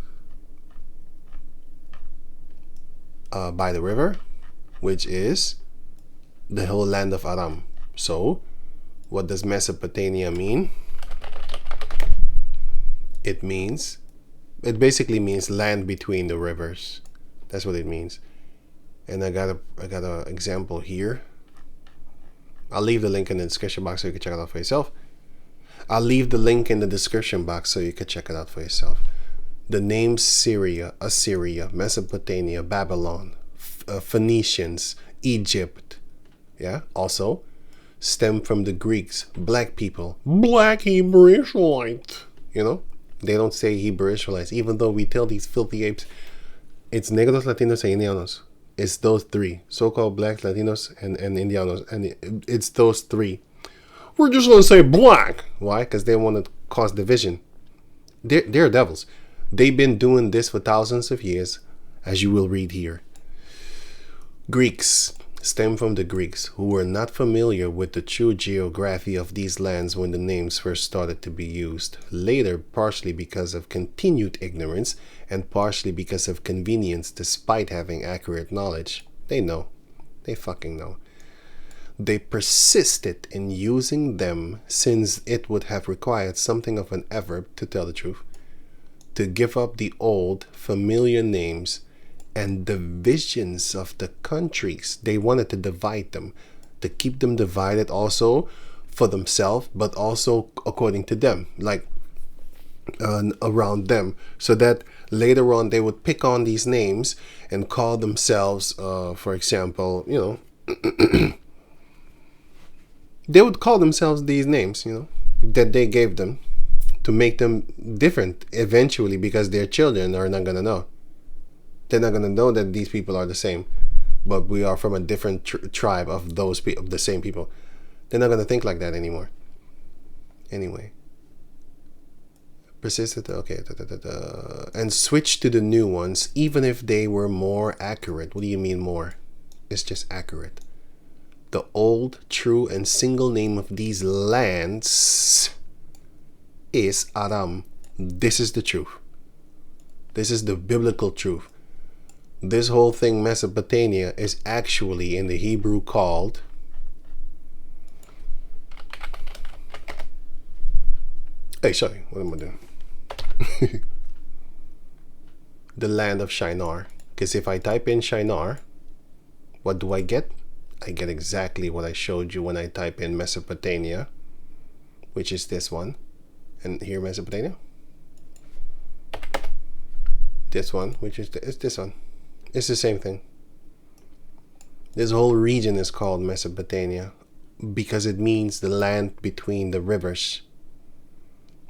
by the river, which is the whole land of Aram. So, what does Mesopotamia mean? It basically means land between the rivers. That's what it means. And I got a example here. I'll leave the link in the description box so you can check it out for yourself. The names Syria, Assyria, Mesopotamia, Babylon, Phoenicians, Egypt, yeah, also stem from the Greeks, black people, black Hebrew Israelite, you know. They don't say Hebrew Israelites, even though we tell these filthy apes it's Negros, Latinos, and Indianos. It's those three. So-called blacks, Latinos, and Indianos. And it's those three. We're just going to say black. Why? Because they want to cause division. They're devils. They've been doing this for thousands of years, as you will read here. Greeks stem from the Greeks, who were not familiar with the true geography of these lands when the names first started to be used. Later, partially because of continued ignorance and partially because of convenience despite having accurate knowledge. They know. They fucking know. They persisted in using them since it would have required something of an effort, to tell the truth, to give up the old, familiar names and divisions of the countries. They wanted to divide them, to keep them divided also for themselves, but also according to them, like around them, so that later on they would pick on these names and call themselves, for example, you know, they would call themselves these names, you know, that they gave them to make them different eventually, because their children are not going to know. They're not going to know that these people are the same, but we are from a different tribe of those of the same people. They're not going to think like that anymore. Anyway. Persisted, okay, and switch to the new ones, even if they were more accurate. What do you mean more? It's just accurate. The old, true, and single name of these lands is Aram. This is the truth. This is the biblical truth. This whole thing, Mesopotamia, is actually in the Hebrew called sorry, what am I doing? The land of Shinar. Because if I type in Shinar, what do I get? I get exactly what I showed you when I type in Mesopotamia, which is this one. And here, Mesopotamia. This one, which is this one. It's the same thing. This whole region is called Mesopotamia because it means the land between the rivers.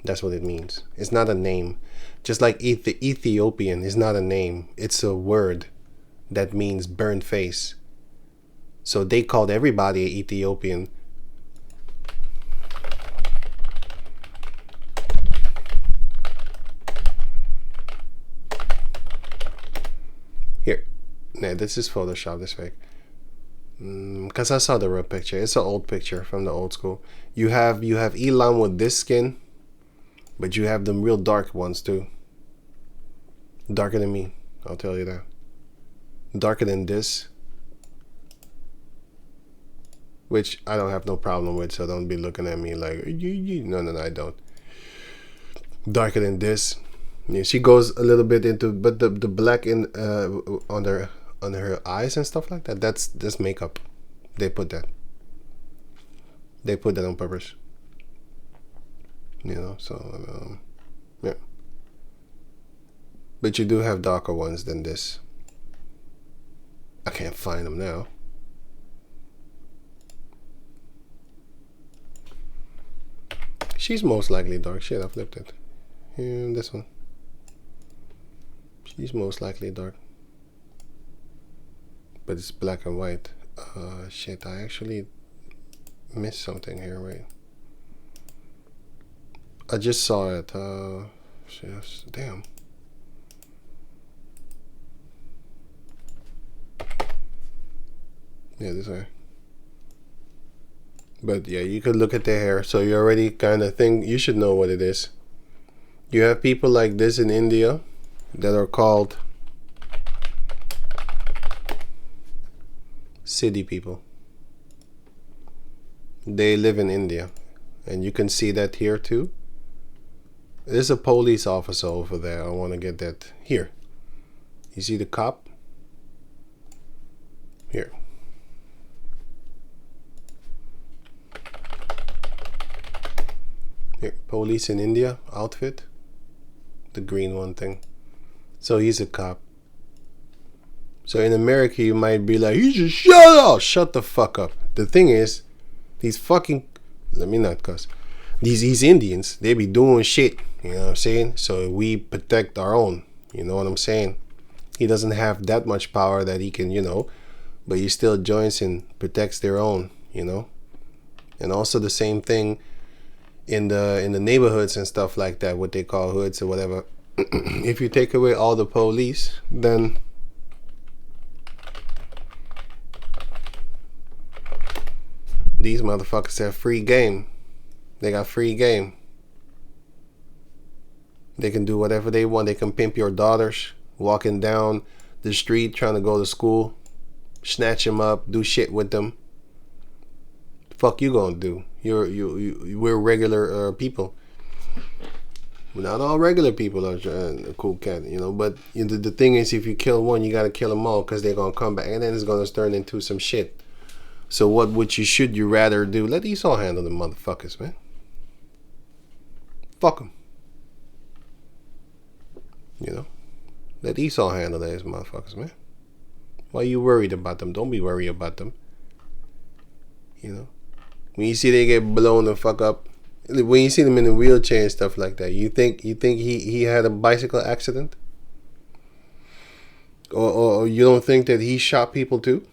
That's what it means. It's not a name. Just like the Ethiopian is not a name. It's a word that means burnt face. So they called everybody an Ethiopian. Here. Nah, this is Photoshop, this fake. Because I saw the real picture. It's an old picture from the old school. You have Elam with this skin, but you have them real dark ones too. Darker than me, I'll tell you that. Darker than this, which I don't have no problem with, so don't be looking at me like, no, I don't. Darker than this. Yeah, she goes a little bit into, but the black in on on her eyes and stuff like that. That's makeup. They put that on purpose. You know, so yeah. But you do have darker ones than this. I can't find them now. She's most likely dark. Shit, I flipped it. And this one. She's most likely dark. But it's black and white. Shit, I actually missed something here, right? I just saw it. Damn. Yeah, this way. But yeah, you could look at their hair, so you already kind of think you should know what it is. You have people like this in India that are called city people. They live in India, and you can see that here too. There's a police officer over there. I want to get that here. You see the cop? Here. Here, police in India outfit. The green one thing. So he's a cop. So in America you might be like, he just shut the fuck up. The thing is, these fucking, let me not cuss. These Indians, they be doing shit, you know what I'm saying? So we protect our own, you know what I'm saying? He doesn't have that much power that he can, you know, but he still joins and protects their own, you know? And also the same thing in the neighborhoods and stuff like that, what they call hoods or whatever. If you take away all the police, then these motherfuckers have free game. They got free game. They can do whatever they want. They can pimp your daughters walking down the street trying to go to school, snatch them up, do shit with them. The fuck you gonna do? We're regular people. Not all regular people are a cool cat, you know. But the thing is, if you kill one, you gotta kill them all, because they're gonna come back, and then it's gonna turn into some shit. So what would you rather do? Let Esau handle the motherfuckers, man. Fuck them. You know, let Esau handle those motherfuckers, man. Why you worried about them? Don't be worried about them. You know, when you see they get blown the fuck up, when you see them in a wheelchair and stuff like that, you think he had a bicycle accident, or you don't think that he shot people too,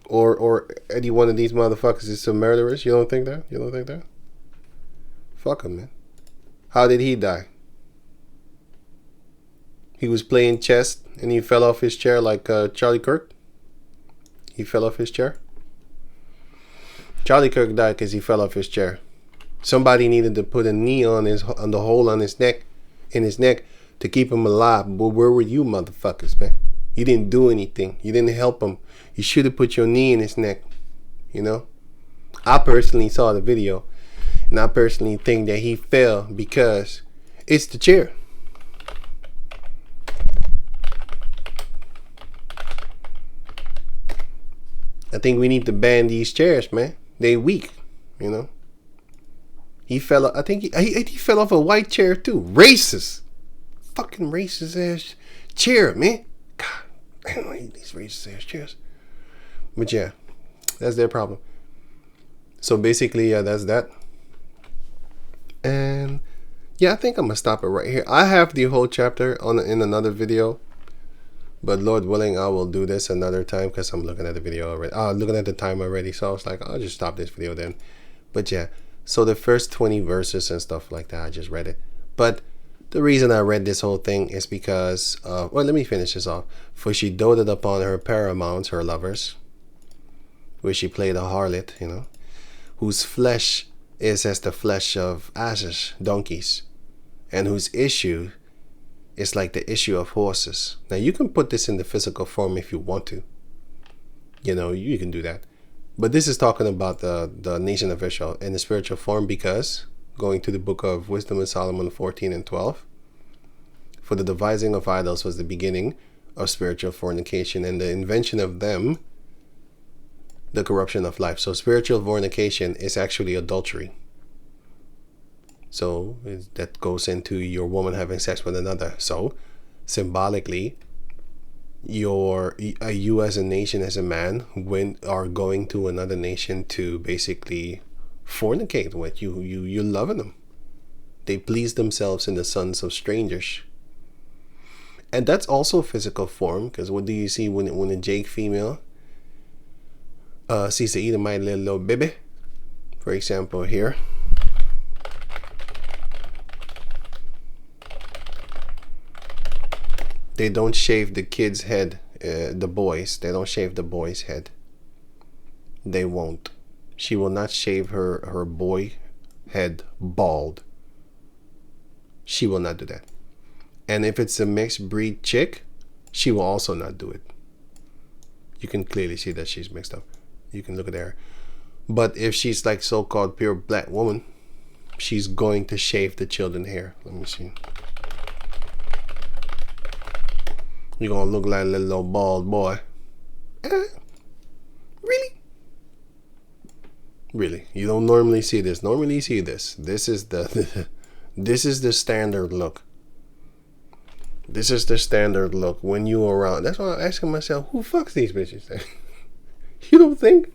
or any one of these motherfuckers is some murderers? You don't think that? You don't think that? Fuck him, man. How did he die? He was playing chess and he fell off his chair like Charlie Kirk. He fell off his chair. Charlie Kirk died because he fell off his chair. Somebody needed to put a knee on the hole on his neck, to keep him alive. But where were you, motherfuckers, man? You didn't do anything. You didn't help him. You should have put your knee in his neck. You know, I personally saw the video, and I personally think that he fell because it's the chair. I think we need to ban these chairs, man. They weak, you know. He fell. I think he fell off a white chair too. Racist, fucking racist ass chair, man. God, I don't hate these racist ass chairs. But yeah, that's their problem. So basically, yeah, that's that. And yeah, I think I'm gonna stop it right here. I have the whole chapter in another video. But Lord willing, I will do this another time, because I'm looking at the video already. Looking at the time already. So I was like, I'll just stop this video then. But yeah, so the first 20 verses and stuff like that, I just read it. But the reason I read this whole thing is because, well, let me finish this off. For she doted upon her paramounts, her lovers, where she played a harlot, you know, whose flesh is as the flesh of asses, donkeys, and whose issue it's like the issue of horses. Now, you can put this in the physical form if you want to. You know, you can do that. But this is talking about the nation of Israel in the spiritual form, because going to the book of Wisdom of Solomon 14 and 12, for the devising of idols was the beginning of spiritual fornication and the invention of them, the corruption of life. So spiritual fornication is actually adultery. So that goes into your woman having sex with another. So symbolically, you as a nation, as a man, are going to another nation to basically fornicate with you. You're loving them. They please themselves in the sons of strangers. And that's also physical form, because what do you see when a Jake female sees to eat my little baby? For example, here. They don't shave the kid's head, the boys. They don't shave the boy's head. They won't. She will not shave her boy head bald. She will not do that. And if it's a mixed breed chick, she will also not do it. You can clearly see that she's mixed up. You can look at her. But if she's like so-called pure black woman, she's going to shave the children's hair. Let me see. You're gonna look like a little old bald boy. Really? Really? You don't normally see this. Normally you see this. This is the this is the standard look. This is the standard look when you around. That's why I'm asking myself, who fucks these bitches? You don't think?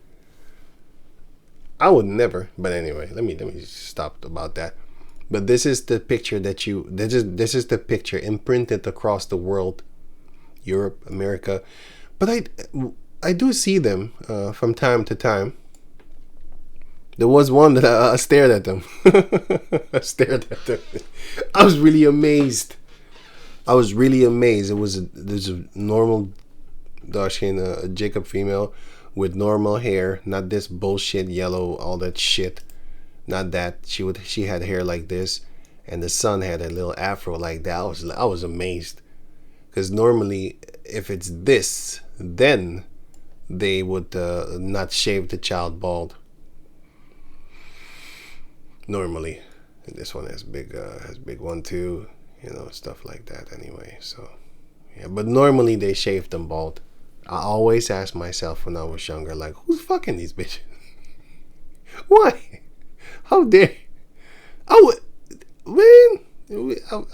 I would never. But anyway, let me stop about that. But this is the picture that you. This is the picture imprinted across the world. Europe, America, but I do see them from time to time. There was one that I stared at them. I stared at them. I was really amazed. There's a normal a Jacob female with normal hair, not this bullshit yellow, all that shit. Not that she had hair like this, and the son had a little afro like that. I was amazed. Because normally, if it's this, then they would not shave the child bald. Normally, and this one has big one too, stuff like that. Anyway, so yeah, but normally they shave them bald. I always ask myself when I was younger, like, who's fucking these bitches? Why? How dare? I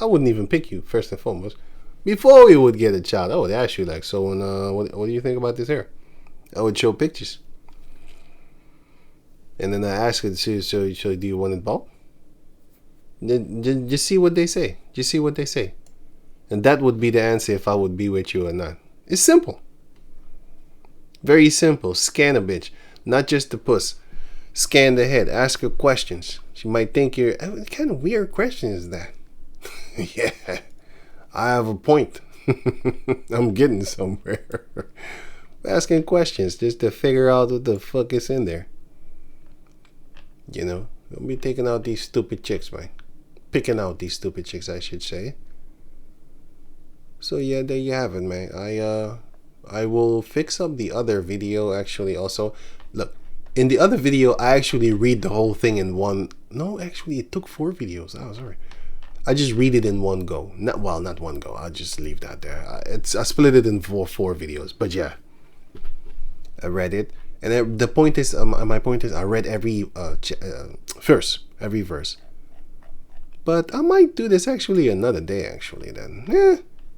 wouldn't even pick you first and foremost. Before we would get a child, I would ask you, like, so what do you think about this hair? I would show pictures. And then I ask her, so do you want it bald? Just see what they say. Just see what they say. And that would be the answer if I would be with you or not. It's simple. Very simple. Scan a bitch. Not just the puss. Scan the head. Ask her questions. She might think you're... What kind of weird question is that? Yeah. I have a point. I'm getting somewhere. Asking questions just to figure out what the fuck is in there. Don't be taking out these stupid chicks, man. Picking out these stupid chicks, I should say. So yeah, there you have it, man. I will fix up the other video actually also. Look, in the other video, I actually read the whole thing in one. No, actually, it took 4 videos. Oh, sorry. I just read it in one go. Not one go. I'll just leave that there. I split it in four videos. But yeah, I read it, and the point is, my point is, I read every verse. But I might do this actually another day. Actually, then,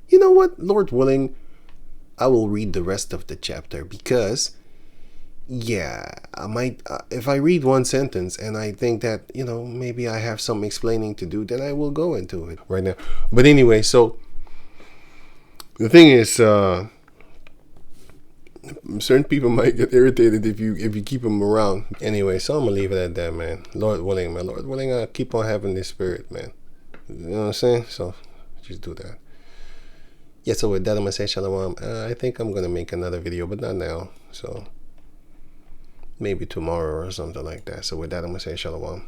you know what? Lord willing, I will read the rest of the chapter because. Yeah, I might, if I read one sentence and I think that, maybe I have some explaining to do, then I will go into it right now. But anyway, so the thing is, certain people might get irritated if you keep them around. Anyway, so I'm going to leave it at that, man. Lord willing, man. Lord willing, I keep on having this spirit, man. You know what I'm saying? So just do that. Yeah, so with that, I'm going to say shalom. I think I'm going to make another video, but not now. So maybe tomorrow or something like that. So with that, I'm going to say shalom.